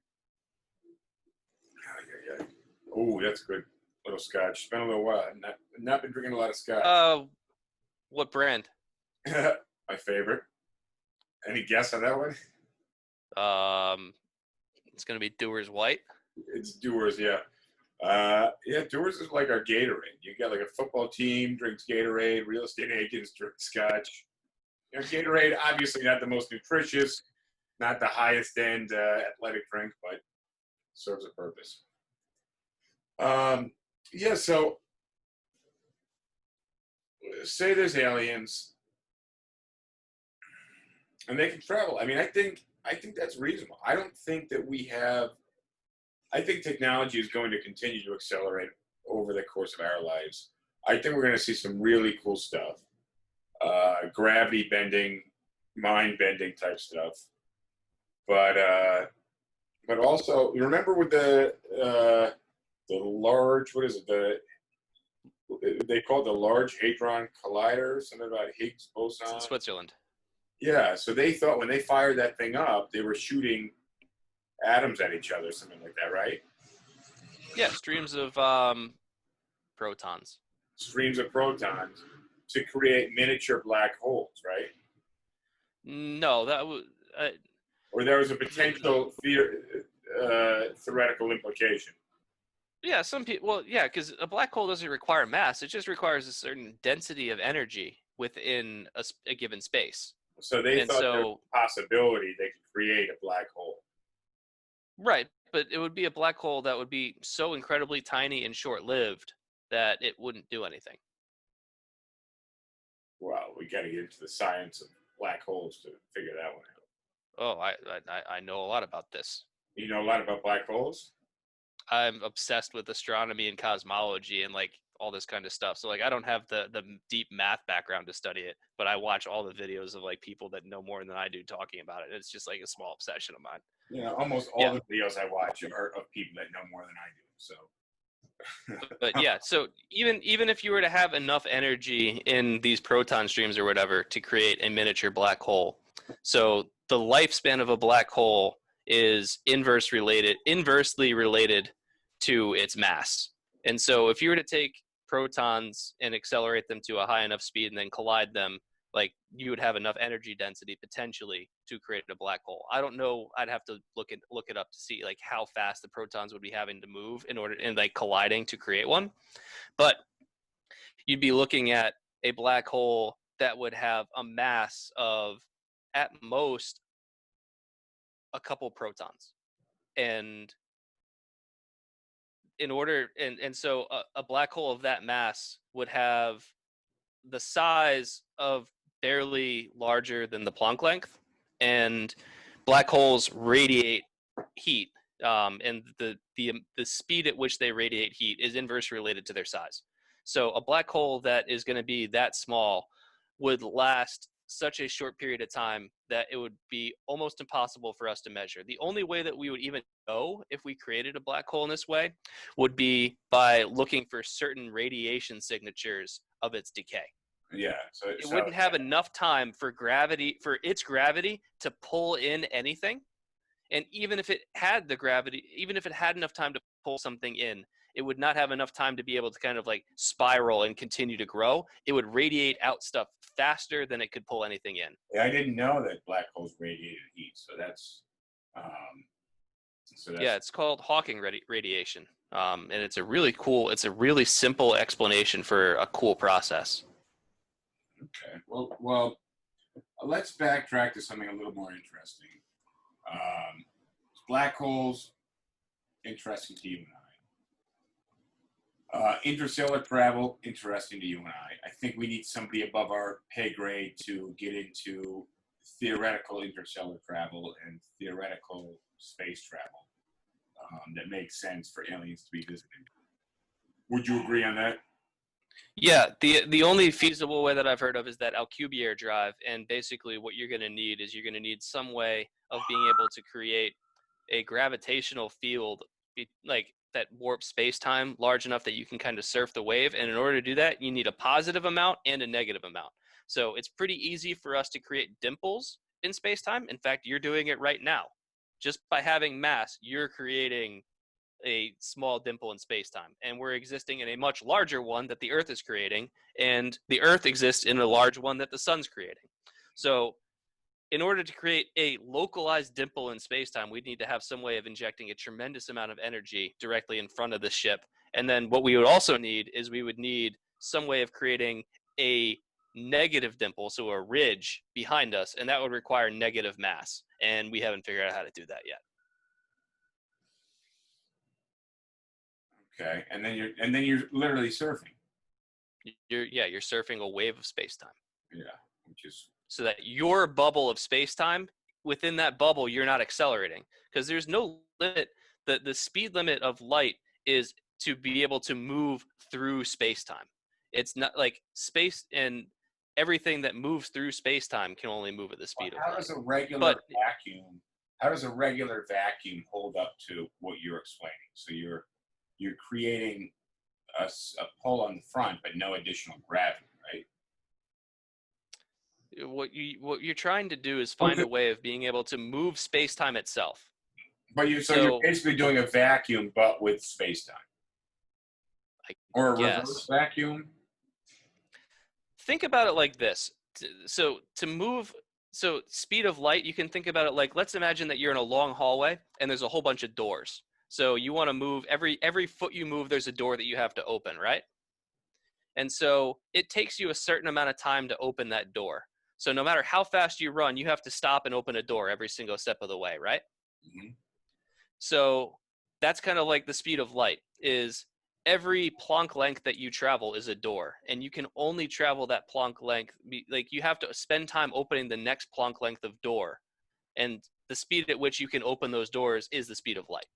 Oh, that's good. Little scotch. It's been a little while. Not been drinking a lot of scotch. What brand? My favorite. Any guess on that one? It's gonna be Dewar's White. It's Dewar's, yeah. Dewar's is like our Gatorade. You got like a football team drinks Gatorade, real estate agents drink scotch. Gatorade, obviously not the most nutritious, not the highest end athletic drink, but serves a purpose. So say there's aliens and they can travel. I mean, I think that's reasonable. I don't think that I think technology is going to continue to accelerate over the course of our lives. I think we're going to see some really cool stuff. Gravity bending, mind bending type stuff. But also, you remember with the large, what is it? They call it the Large Hadron Collider, something about Higgs It's in boson. Switzerland. Yeah, so they thought when they fired that thing up, they were shooting atoms at each other, something like that, right? Yeah, streams of protons. Streams of protons to create miniature black holes, right? No, that was Or there was a potential theoretical implication. yeah. Some people, well, yeah, because a black hole doesn't require mass; it just requires a certain density of energy within a given space. So they And thought there was so, a possibility they could create a black hole. right, but it would be a black hole that would be so incredibly tiny and short-lived that it wouldn't do anything. Well, we got to get into the science of black holes to figure that one out. Oh, I know a lot about this. You know a lot about black holes? I'm obsessed with astronomy and cosmology and like all this kind of stuff. So like I don't have the deep math background to study it, but I watch all the videos of like people that know more than I do talking about it. It's just like a small obsession of mine. You know, almost all the videos I watch are of people that know more than I do. So But yeah, so even if you were to have enough energy in these proton streams or whatever to create a miniature black hole, so the lifespan of a black hole is inversely related to its mass. And so if you were to take protons and accelerate them to a high enough speed and then collide them, like you would have enough energy density potentially to create a black hole. I don't know. I'd have to look it up to see like how fast the protons would be having to move in order and like colliding to create one. But you'd be looking at a black hole that would have a mass of at most a couple protons. And in order and so a black hole of that mass would have the size of barely larger than the Planck length, and black holes radiate heat, and the speed at which they radiate heat is inversely related to their size. So a black hole that is going to be that small would last such a short period of time that it would be almost impossible for us to measure. The only way that we would even know if we created a black hole in this way would be by looking for certain radiation signatures of its decay. yeah, so It wouldn't have enough time for its gravity to pull in anything. And even if it had enough time to pull something in, it would not have enough time to be able to kind of like spiral and continue to grow. It would radiate out stuff faster than it could pull anything in. Yeah, I didn't know that black holes radiated heat. So that's yeah, it's called Hawking radiation. And it's a really simple explanation for a cool process. Okay. Well, let's backtrack to something a little more interesting. Black holes, interesting to you and I. Interstellar travel, interesting to you and I. I think we need somebody above our pay grade to get into theoretical interstellar travel and theoretical space travel that makes sense for aliens to be visiting. Would you agree on that? Yeah, the only feasible way that I've heard of is that Alcubierre drive, and basically what you're going to need is you're going to need some way of being able to create a gravitational field like that warps space-time large enough that you can kind of surf the wave, and in order to do that, you need a positive amount and a negative amount. So it's pretty easy for us to create dimples in space-time. In fact, you're doing it right now. Just by having mass, you're creating a small dimple in space-time, and we're existing in a much larger one that the Earth is creating, and the Earth exists in a large one that the sun's creating. So in order to create a localized dimple in space-time, we'd need to have some way of injecting a tremendous amount of energy directly in front of the ship. And then what we would also need is we would need some way of creating a negative dimple, so a ridge behind us, and that would require negative mass, and we haven't figured out how to do that yet. Okay, and then you're literally surfing. You're surfing a wave of space-time. Yeah, which is so that your bubble of space-time, within that bubble, you're not accelerating, because there's no limit. The speed limit of light is to be able to move through space-time. It's not like space, and everything that moves through space-time can only move at the speed of light. How does a regular vacuum how does a regular vacuum hold up to what you're explaining? So you're creating a pull on the front, but no additional gravity, right? What you're trying to do is find a way of being able to move space-time itself. But you're basically doing a vacuum, but with space-time. Or a reverse vacuum? Think about it like this. So speed of light, you can think about it like, let's imagine that you're in a long hallway and there's a whole bunch of doors. So you want to move, every foot you move, there's a door that you have to open, right? And so it takes you a certain amount of time to open that door. So no matter how fast you run, you have to stop and open a door every single step of the way, right? Mm-hmm. So that's kind of like the speed of light, is every Planck length that you travel is a door, and you can only travel that Planck length. Like, you have to spend time opening the next Planck length of door, and the speed at which you can open those doors is the speed of light.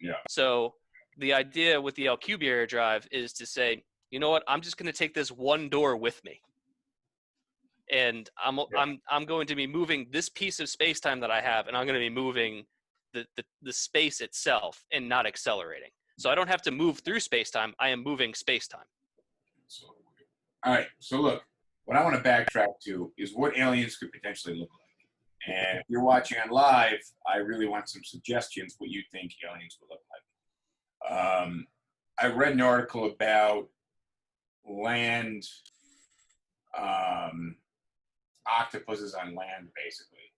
Yeah. So the idea with the Alcubierre drive is to say, you know what, I'm just going to take this one door with me, and I'm going to be moving this piece of space-time that I have, and I'm going to be moving the space itself and not accelerating. So I don't have to move through space-time. I am moving space-time. All right. So look, what I want to backtrack to is what aliens could potentially look like. And if you're watching on live, I really want some suggestions what you think aliens would look like. I read an article about land octopuses on land, basically,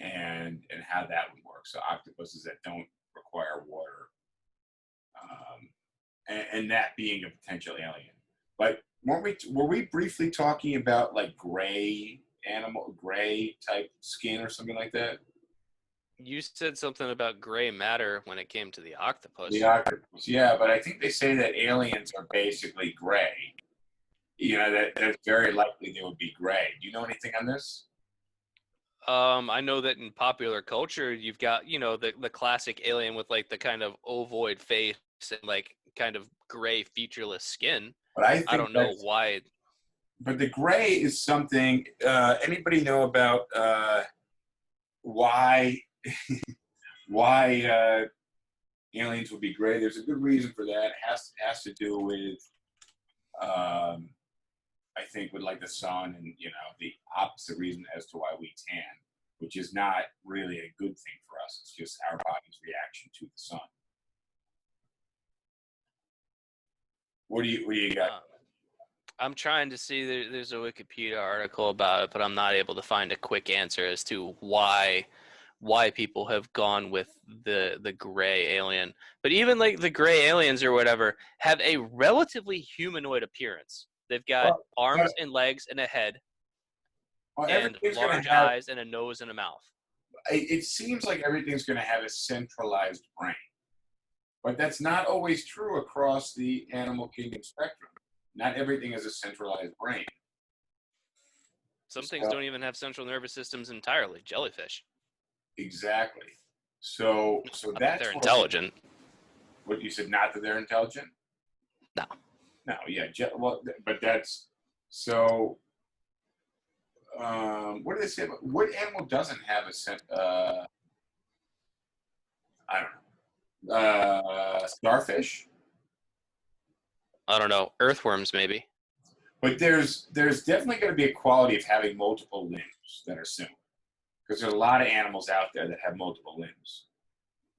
and how that would work. So octopuses that don't require water, and that being a potential alien. But were we briefly talking about like gray type skin or something like that? You said something about gray matter when it came to the octopus. The octopus, yeah, but I think they say that aliens are basically gray. You know, that very likely they would be gray. Do you know anything on this? I know that in popular culture, you've got, the classic alien with like the kind of ovoid face and like kind of gray featureless skin. But I don't know why. But the gray is something. Anybody know about why aliens would be gray? There's a good reason for that. It has to do with I think with like the sun, and the opposite reason as to why we tan, which is not really a good thing for us. It's just our body's reaction to the sun. What do you got? I'm trying to see. There's a Wikipedia article about it, but I'm not able to find a quick answer as to why people have gone with the gray alien. But even like the gray aliens or whatever have a relatively humanoid appearance. They've got arms and legs and a head, and large eyes and a nose and a mouth. It seems like everything's going to have a centralized brain. But that's not always true across the animal kingdom spectrum. Not everything has a centralized brain. Some things don't even have central nervous systems entirely. Jellyfish. Exactly. So that's they're intelligent. What you said? Not that they're intelligent? No. No. Yeah. Well, but that's so. What do they say? What animal doesn't have a I don't know. Starfish. I don't know. Earthworms, maybe. But there's definitely going to be a quality of having multiple limbs that are similar, because there's a lot of animals out there that have multiple limbs.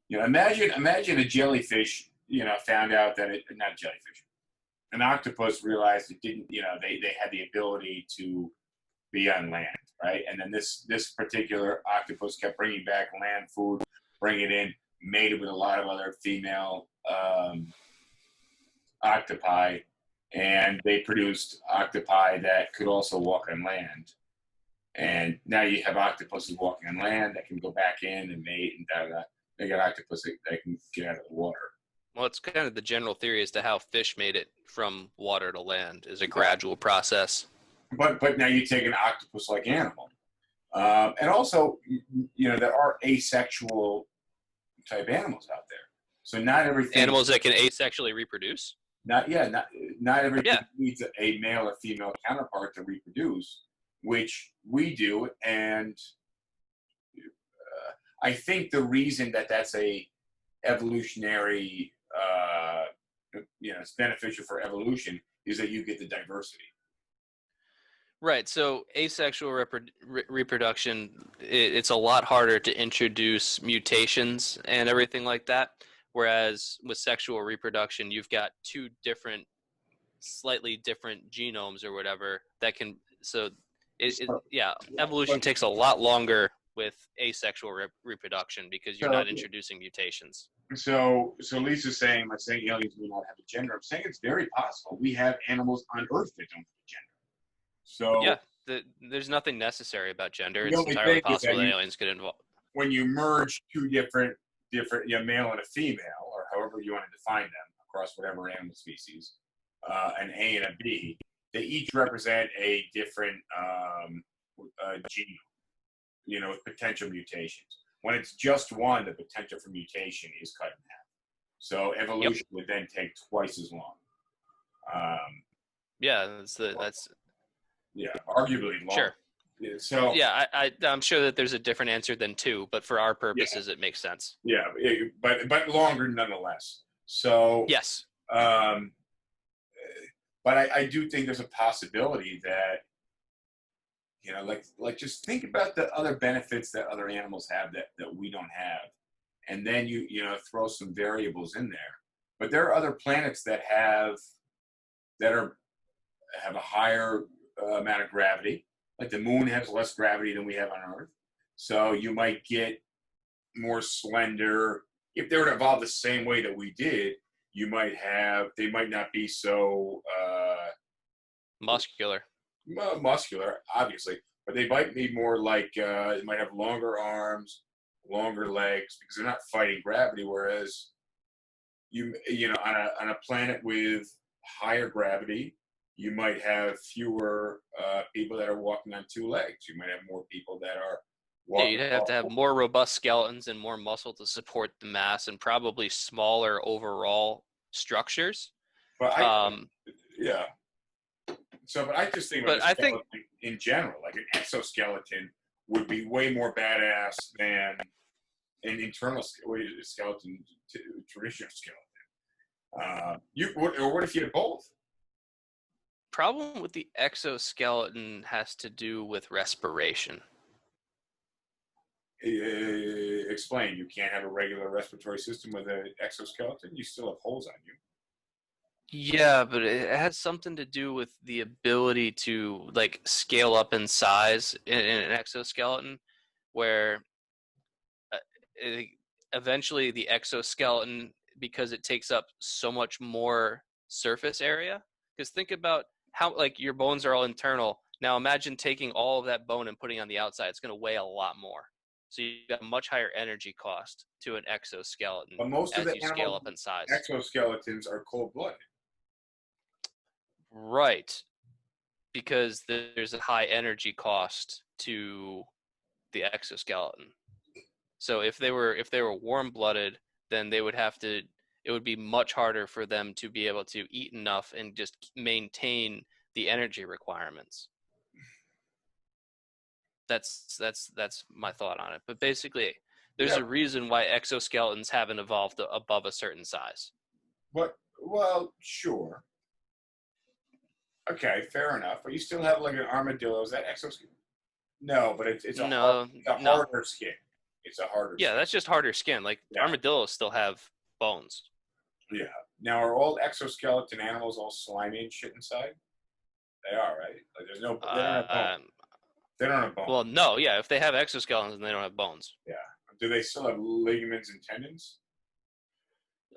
Imagine a jellyfish, found out that not a jellyfish, an octopus realized it didn't, they had the ability to be on land, right? And then this particular octopus kept bringing back land food, bring it in, mated with a lot of other female octopi, and they produced octopi that could also walk on land. And now you have octopuses walking on land that can go back in and mate and da-da-da. They got octopus that can get out of the water. Well, it's kind of the general theory as to how fish made it from water to land is a gradual process. But now you take an octopus-like animal. And also, there are asexual type animals out there. So not everything... Animals that can asexually reproduce? Not everything needs a male or female counterpart to reproduce, which we do. And I think the reason that that's a evolutionary, it's beneficial for evolution is that you get the diversity. Right. So asexual reproduction, it's a lot harder to introduce mutations and everything like that. Whereas with sexual reproduction, you've got two different, slightly different genomes or whatever that can. So, evolution takes a lot longer with asexual reproduction because you're not introducing mutations. So Lisa's saying, I'm saying aliens do not have a gender. I'm saying it's very possible. We have animals on Earth that don't have a gender. So yeah, there's nothing necessary about gender. It's only entirely thing is possible that that aliens could involve. when you merge two different, male and a female, or however you want to define them across whatever animal species, an A and a B, they each represent a different genome, with potential mutations. When it's just one, the potential for mutation is cut in half. So evolution would then take twice as long. That's arguably long. sure. Yeah, so I'm sure that there's a different answer than two, but for our purposes, it makes sense. Yeah, but longer nonetheless. So yes. But I do think there's a possibility that, like just think about the other benefits that other animals have that we don't have, and then you throw some variables in there. But there are other planets that have a higher amount of gravity. Like the moon has less gravity than we have on Earth, so you might get more slender. If they were to evolve the same way that we did, they might not be so muscular, obviously, but they might be more like they might have longer arms, longer legs, because they're not fighting gravity. Whereas on a planet with higher gravity, you might have fewer people that are walking on two legs. You might have more people that are walking. You'd have to have more robust skeletons and more muscle to support the mass, and probably smaller overall structures. But but I just think about the skeleton in general, like an exoskeleton would be way more badass than an internal skeleton, traditional skeleton. What if you had both? Problem with the exoskeleton has to do with respiration. Explain. You can't have a regular respiratory system with an exoskeleton. You still have holes on you. Yeah, but it has something to do with the ability to scale up in size in an exoskeleton, where eventually the exoskeleton, because it takes up so much more surface area. Because think about how your bones are all internal. Now imagine taking all of that bone and putting it on the outside. It's going to weigh a lot more. So you've got a much higher energy cost to an exoskeleton as you scale up in size. Exoskeletons are cold-blooded. Right. Because there's a high energy cost to the exoskeleton. So if they were warm-blooded, then they would have to. It would be much harder for them to be able to eat enough and just maintain the energy requirements. That's my thought on it. But basically, there's a reason why exoskeletons haven't evolved above a certain size. Well, sure. Okay, fair enough. But you still have an armadillo. Is that exoskeleton? No, but it's a harder skin. It's a harder skin. That's just harder skin. Armadillos still have bones. Yeah. Now, are all exoskeleton animals all slimy and shit inside? They are, right? There's no. They don't have bones. They don't have bones. Well, no. Yeah, if they have exoskeletons, they don't have bones. Yeah. Do they still have ligaments and tendons?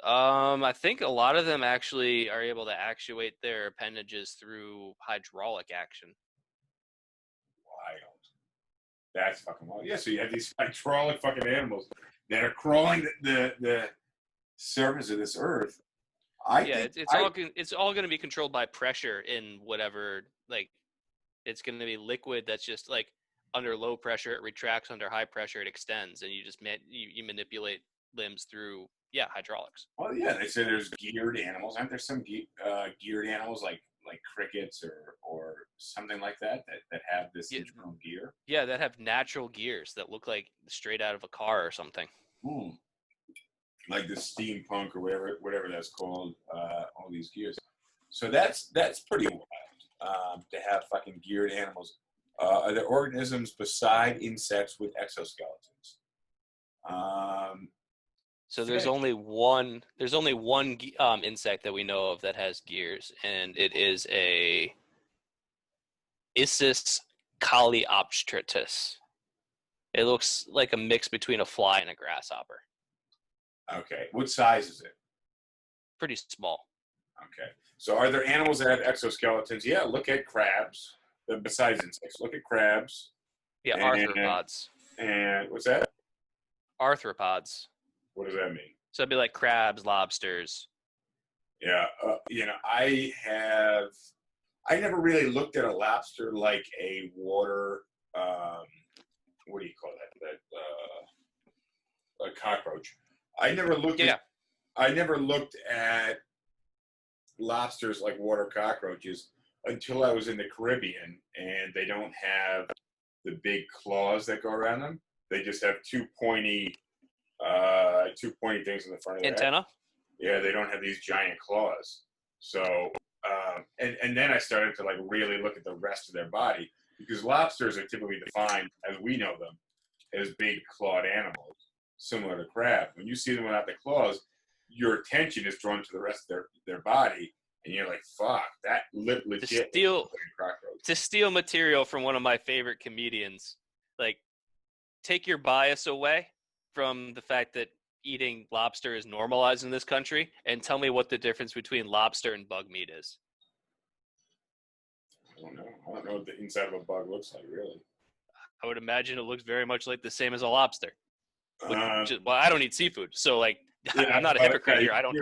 I think a lot of them actually are able to actuate their appendages through hydraulic action. Wild. That's fucking wild. Yeah, so you have these hydraulic fucking animals that are crawling the surface of this earth. It's all going to be controlled by pressure in whatever. It's going to be liquid that's just under low pressure it retracts, under high pressure it extends, and you just you manipulate limbs through hydraulics. Well, yeah, they say there's geared animals. Aren't there some geared animals like like crickets or something like that have this internal gear. Yeah, that have natural gears that look like straight out of a car or something. Like the steampunk or whatever that's called. All these gears. So that's pretty wild to have fucking geared animals. Are there organisms beside insects with exoskeletons? So there's only one insect that we know of that has gears, and it is a Issus coleoptratus. It looks like a mix between a fly and a grasshopper. Okay. What size is it? Pretty small. Okay. So are there animals that have exoskeletons? Yeah, look at crabs. Besides insects, look at crabs. Yeah, arthropods. And what's that? Arthropods. What does that mean? So it'd be like crabs, lobsters. Yeah, I never really looked at a lobster like a water, what do you call that? A cockroach. I never looked at lobsters like water cockroaches until I was in the Caribbean, and they don't have the big claws that go around them. They just have two pointy things in the front of their antenna. head. Yeah, they don't have these giant claws. So, and then I started to like really look at the rest of their body, because lobsters are typically defined as we know them as big clawed animals, similar to crab. When you see them without the claws, your attention is drawn to the rest of their body, and you're like, "Fuck, that legit." To steal material from one of my favorite comedians, like, take your bias away from the fact that eating lobster is normalized in this country, and tell me what the difference between lobster and bug meat is. I don't know what the inside of a bug looks like, really. I would imagine it looks very much like the same as a lobster. Uh, Well, I don't eat seafood, so like, Yeah, I'm not a hypocrite here. I don't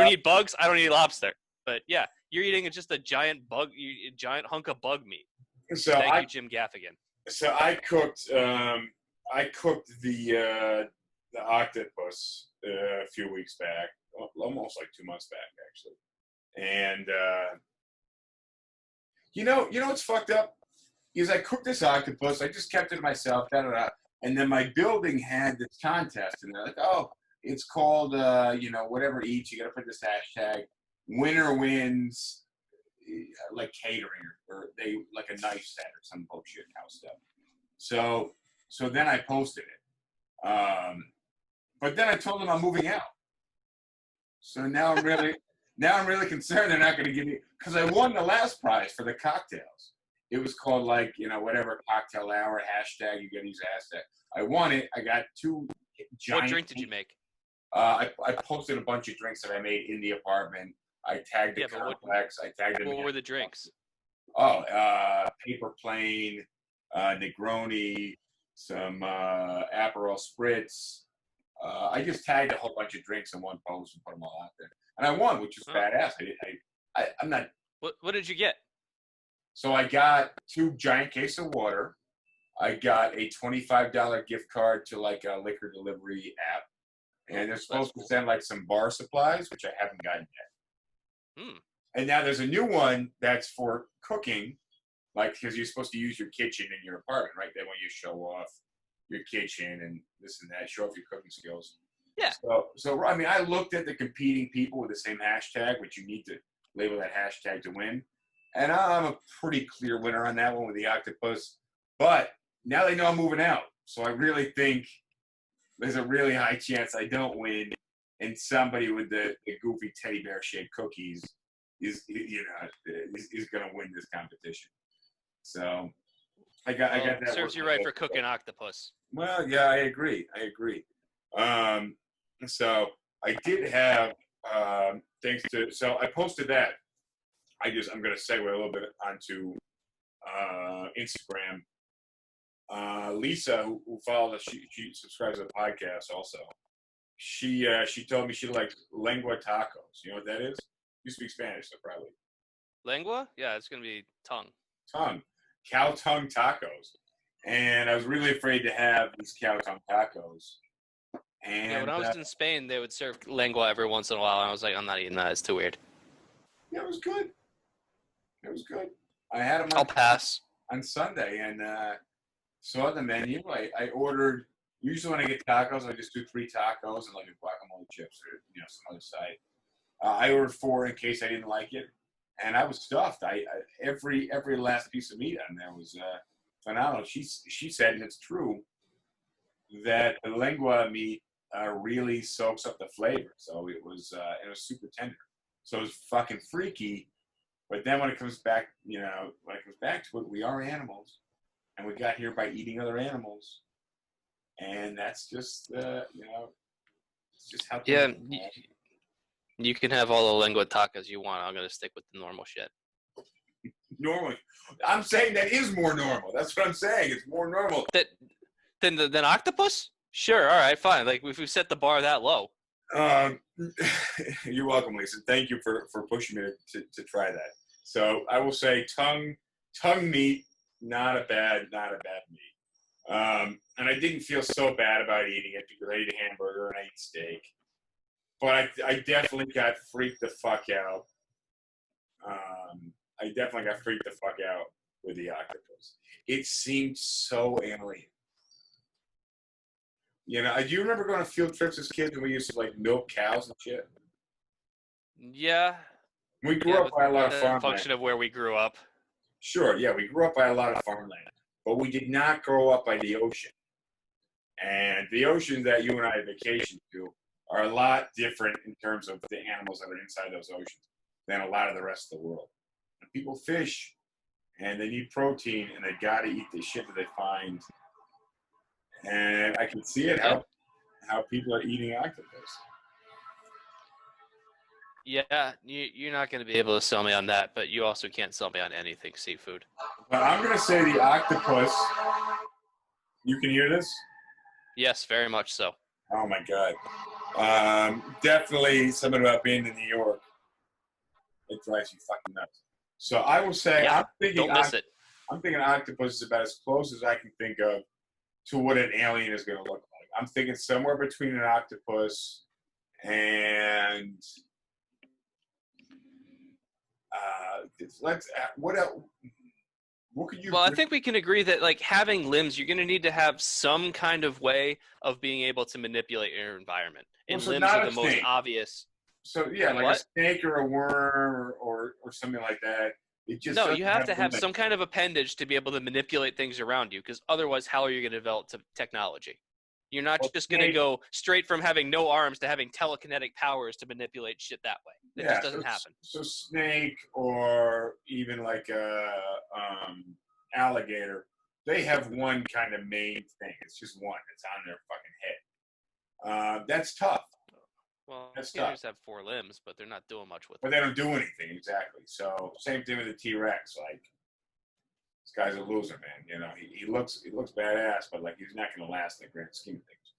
eat bugs. I don't eat lobster. But yeah, you're eating just a giant hunk of bug meat. So Thank you, Jim Gaffigan. So I cooked the octopus a few weeks back, almost like 2 months back actually. And you know what's fucked up is I cooked this octopus. I just kept it to myself, and then my building had this contest, and they're like, "Oh, it's called whatever eats. You got to put this hashtag. Winner wins." Like catering or they like a knife set or some bullshit house stuff. So then I posted it. But then I told them I'm moving out. So now I'm really concerned they're not going to give me, because I won the last prize for the cocktails. It was called like, whatever cocktail hour hashtag, you got to use a hashtag. I won it. I got 2 giant. What drink did you make? I posted a bunch of drinks that I made in the apartment. I tagged the complex. I tagged them. What were the drinks? Oh, Paper Plane, Negroni, some Aperol Spritz. I just tagged a whole bunch of drinks in one post and put them all out there, and I won, which is badass. I'm not. What did you get? So I got 2 giant cases of water. I got a $25 gift card to like a liquor delivery app, and they're supposed to send like some bar supplies, which I haven't gotten yet. And now there's a new one that's for cooking, like because you're supposed to use your kitchen in your apartment, right? They want you to show off your kitchen and this and that, show off your cooking skills. Yeah. So I mean, I looked at the competing people with the same hashtag, which you need to label that hashtag to win, and I'm a pretty clear winner on that one with the octopus. But now they know I'm moving out, so I really think there's a really high chance I don't win. And somebody with the goofy teddy bear shaped cookies is going to win this competition. So I got that. Serves you right for cooking octopus. Well, yeah, I agree. So I did have so I posted that. I'm going to segue a little bit onto Instagram. Lisa, who followed us, she subscribes to the podcast also. She told me she likes lengua tacos. You know what that is? You speak Spanish, so probably. Lengua? Yeah, it's going to be tongue. Cow tongue tacos. And I was really afraid to have these cow tongue tacos. And when I was in Spain, they would serve lengua every once in a while, and I was like, I'm not eating that. It's too weird. Yeah, it was good. It was good. I had them I'll pass. on Sunday and saw the menu. I ordered. Usually when I get tacos, I just do 3 tacos and like a guacamole chips or some other side. I ordered 4 in case I didn't like it, and I was stuffed. Every last piece of meat on there was phenomenal. She said, and it's true, that the lengua meat really soaks up the flavor. So it was super tender. So it was fucking freaky. But then when it comes back, to it, we are animals, and we got here by eating other animals, and that's just it's just how. Yeah, you can have all the lengua tacos you want. I'm gonna stick with the normal shit. Normally, I'm saying that is more normal. That's what I'm saying. It's more normal. Than octopus? Sure, all right, fine. Like if we set the bar that low. You're welcome, Lisa. Thank you for pushing me to try that. So I will say tongue meat, not a bad meat. And I didn't feel so bad about eating it because I ate a hamburger and I ate steak. But I definitely got freaked the fuck out. With the octopus. It seemed so alien. Do you remember going on field trips as kids and we used to like milk cows and shit? Yeah. We grew up by a lot of farmland. Function of where we grew up. Sure, yeah, we grew up by a lot of farmland, but we did not grow up by the ocean. And the ocean that you and I vacation to are a lot different in terms of the animals that are inside those oceans than a lot of the rest of the world. And people fish, and they need protein, and they got to eat the shit that they find. And I can see it how people are eating octopus. Yeah, you're not going to be able to sell me on that, but you also can't sell me on anything seafood. But I'm going to say the octopus. You can hear this? Yes, very much so. Oh my God. Definitely something about being in New York. It drives you fucking nuts. So I will say, yeah, don't miss it. I'm thinking octopus is about as close as I can think of to what an alien is going to look like. I'm thinking somewhere between an octopus and what else? What could you? Well, I think we can agree that like having limbs, you're going to need to have some kind of way of being able to manipulate your environment. And limbs are the most obvious. So yeah, like a snake or a worm or something like that. It just you have to have some kind of appendage to be able to manipulate things around you, because otherwise, how are you going to develop technology? You're not just going to go straight from having no arms to having telekinetic powers to manipulate shit that way. It just doesn't happen. So snake or even like a alligator, they have one kind of main thing. It's just one. It's on their fucking head. That's tough. Well, alligators have 4 limbs, but they're not doing much with them. But they don't do anything, exactly. So same thing with the T-Rex. Like, this guy's a loser, man. He looks badass, but like he's not going to last in the grand scheme of things.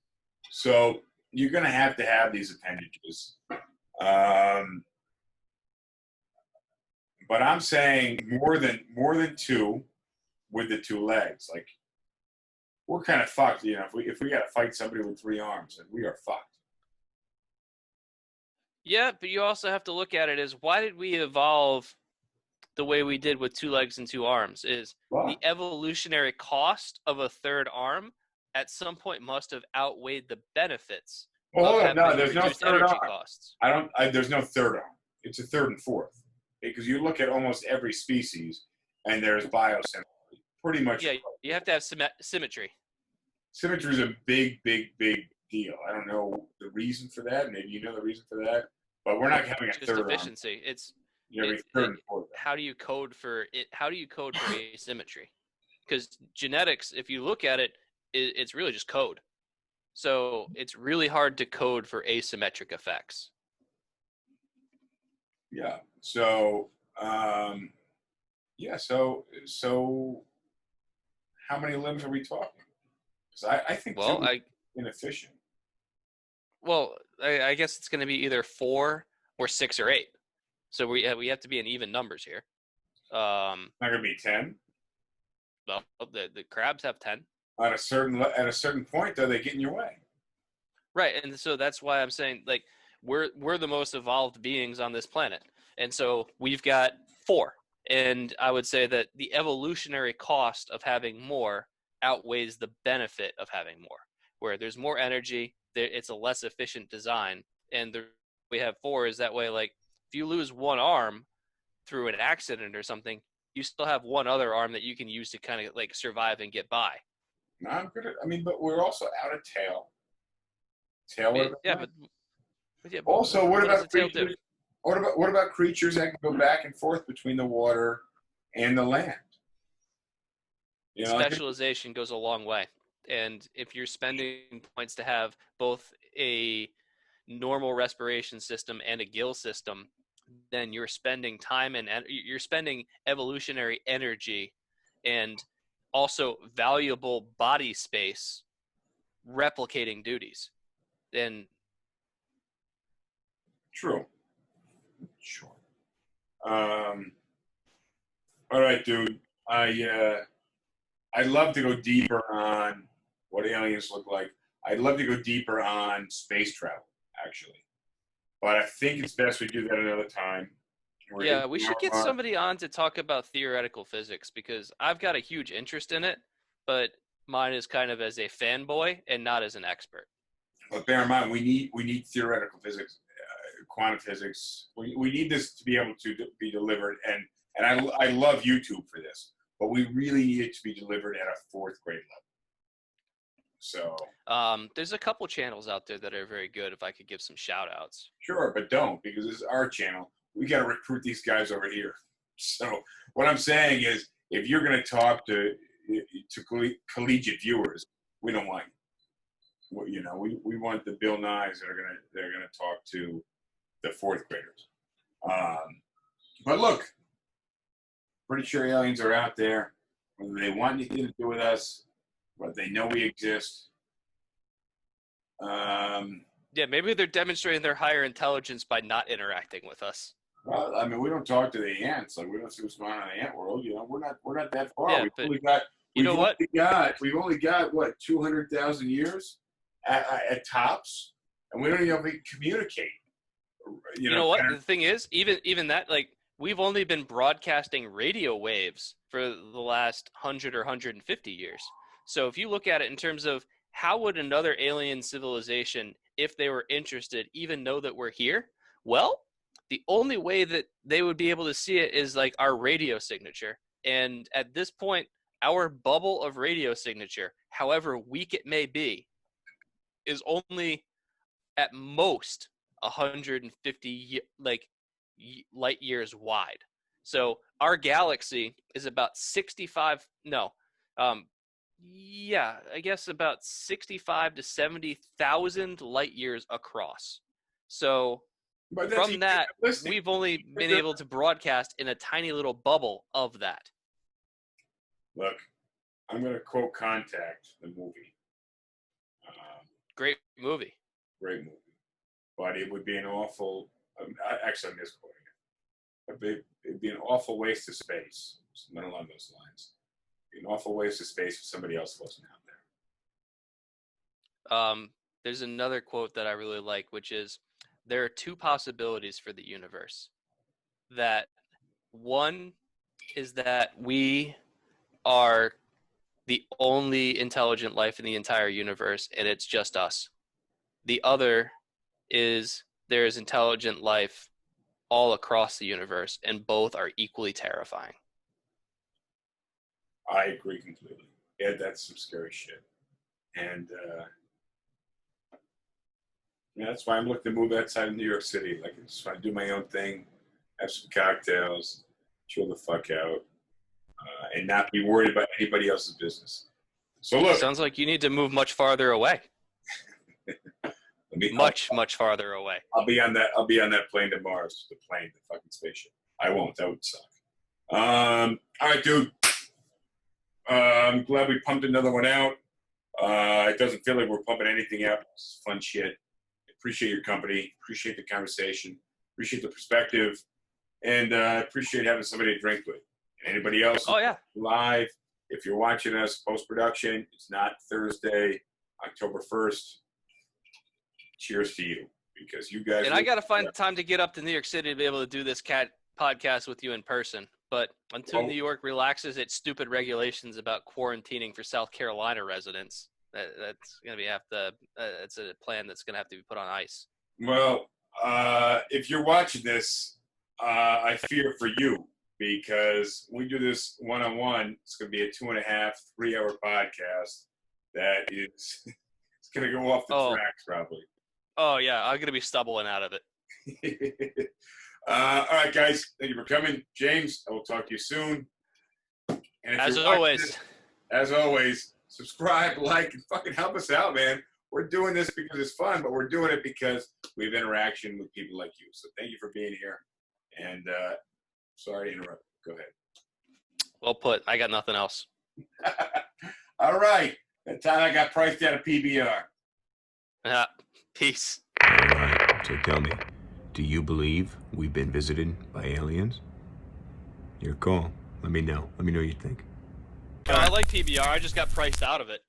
So you're going to have these appendages. But I'm saying more than 2 with the 2 legs. Like, we're kind of fucked. If we got to fight somebody with 3 arms, then we are fucked. Yeah, but you also have to look at it as, why did we evolve the way we did with 2 legs and 2 arms? Is the evolutionary cost of a 3rd arm at some point must have outweighed the benefits. Oh no, there's no 3rd arm. Costs. There's no 3rd arm. It's a 3rd and 4th, because you look at almost every species, and there's biosymmetry. Pretty much. Yeah, you have to have symmetry. Symmetry is a big deal. I don't know the reason for that. Maybe you know the reason for that, but we're not having a 3rd efficiency. Arm. It's 3rd and 4th. How do you code for it? How do you code for asymmetry? Because genetics, if you look at it, it's really just code. So it's really hard to code for asymmetric effects. Yeah. So So how many limbs are we talking? Because I think 2 is inefficient. Well, I guess it's going to be either 4 or 6 or 8. So we have to be in even numbers here. Not going to be 10. Well, the crabs have 10. At a certain point, though, they get in your way. Right, and so that's why I'm saying, like, we're the most evolved beings on this planet, and so we've got 4. And I would say that the evolutionary cost of having more outweighs the benefit of having more. Where there's more energy, it's a less efficient design. And we have 4 is that way, like, if you lose one arm through an accident or something, you still have one other arm that you can use to kind of like survive and get by. No, I'm good. But we're also out of tail. Tail. But Also, what does about the tail do? creatures? What about creatures that can go back and forth between the water and the land? You know, Specialization goes a long way. And if you're spending points to have both a normal respiration system and a gill system, then you're spending time and you're spending evolutionary energy and also valuable body space replicating duties. And true. Sure. All right, dude. I'd love to go deeper on what aliens look like. I'd love to go deeper on space travel, actually. But I think it's best we do that another time. Yeah, we should get somebody on to talk about theoretical physics, because I've got a huge interest in it, but mine is kind of as a fanboy and not as an expert. But bear in mind, we need theoretical physics, quantum physics. We need this to be able to be delivered, and I love YouTube for this, but we really need it to be delivered at a 4th grade level. So there's a couple channels out there that are very good. If I could give some shout outs. Sure, but don't, because this is our channel. We got to recruit these guys over here. So what I'm saying is, if you're going to talk to collegiate viewers, we don't want you. You know, we want the Bill Nyes that are gonna talk to the 4th graders. But look, pretty sure aliens are out there. Whether they want anything to do with us, whether they know we exist. Yeah, maybe they're demonstrating their higher intelligence by not interacting with us. Well, I mean, we don't talk to the ants. Like, we don't see what's going on in the ant world. You know, we're not that far. Yeah, We've only got what, 200,000 years at tops, and we don't even communicate. You know what? The thing is, even that, like, we've only been broadcasting radio waves for the last 100 or 150 years. So if you look at it in terms of how would another alien civilization, if they were interested, even know that we're here? Well, the only way that they would be able to see it is like our radio signature. And at this point, our bubble of radio signature, however weak it may be, is only at most 150 light years wide. So our galaxy is about 65 to 70,000 light years across. So from that, we've only been able to broadcast in a tiny little bubble of that. Look, I'm going to quote Contact, the movie. Great movie. Great movie. But it would be an awful, actually I'm misquoting it. It'd be an awful waste of space, something along those lines. It'd be an awful waste of space if somebody else wasn't out there. There's another quote that I really like, which is, there are 2 possibilities for the universe. That one is that we are the only intelligent life in the entire universe, and it's just us. The other is there is intelligent life all across the universe, and both are equally terrifying. I agree completely. Yeah, that's some scary shit. And that's why I'm looking to move outside of New York City. Like, I just want to do my own thing, have some cocktails, chill the fuck out, and not be worried about anybody else's business. So look, sounds like you need to move much farther away. Much farther away. I'll be on that plane to Mars. The fucking spaceship. I won't. That would suck. All right, dude. I'm glad we pumped another one out. It doesn't feel like we're pumping anything out. It's fun shit. Appreciate your company. Appreciate the conversation. Appreciate the perspective. And appreciate having somebody to drink with. And anybody else live, if you're watching us post-production, it's not Thursday, October 1st. Cheers to you, because you guys. And I got to find time to get up to New York City to be able to do this podcast with you in person. But until Well- New York relaxes its stupid regulations about quarantining for South Carolina residents, that's going to it's a plan that's going to have to be put on ice. Well, if you're watching this, I fear for you because we do this one-on-one. It's going to be a 2.5, 3-hour podcast that is it's going to go off the tracks probably. Oh, yeah. I'm going to be stumbling out of it. All right, guys. Thank you for coming. James, I will talk to you soon. And if As you're watching always. this, as always, subscribe, like, and fucking help us out, man. We're doing this because it's fun, but we're doing it because we have interaction with people like you. So thank you for being here. And sorry to interrupt. Go ahead. Well put. I got nothing else. All right. That time I got priced out of PBR. Peace. All right. So tell me, do you believe we've been visited by aliens? Your call. Let me know. Let me know what you think. I like PBR. I just got priced out of it.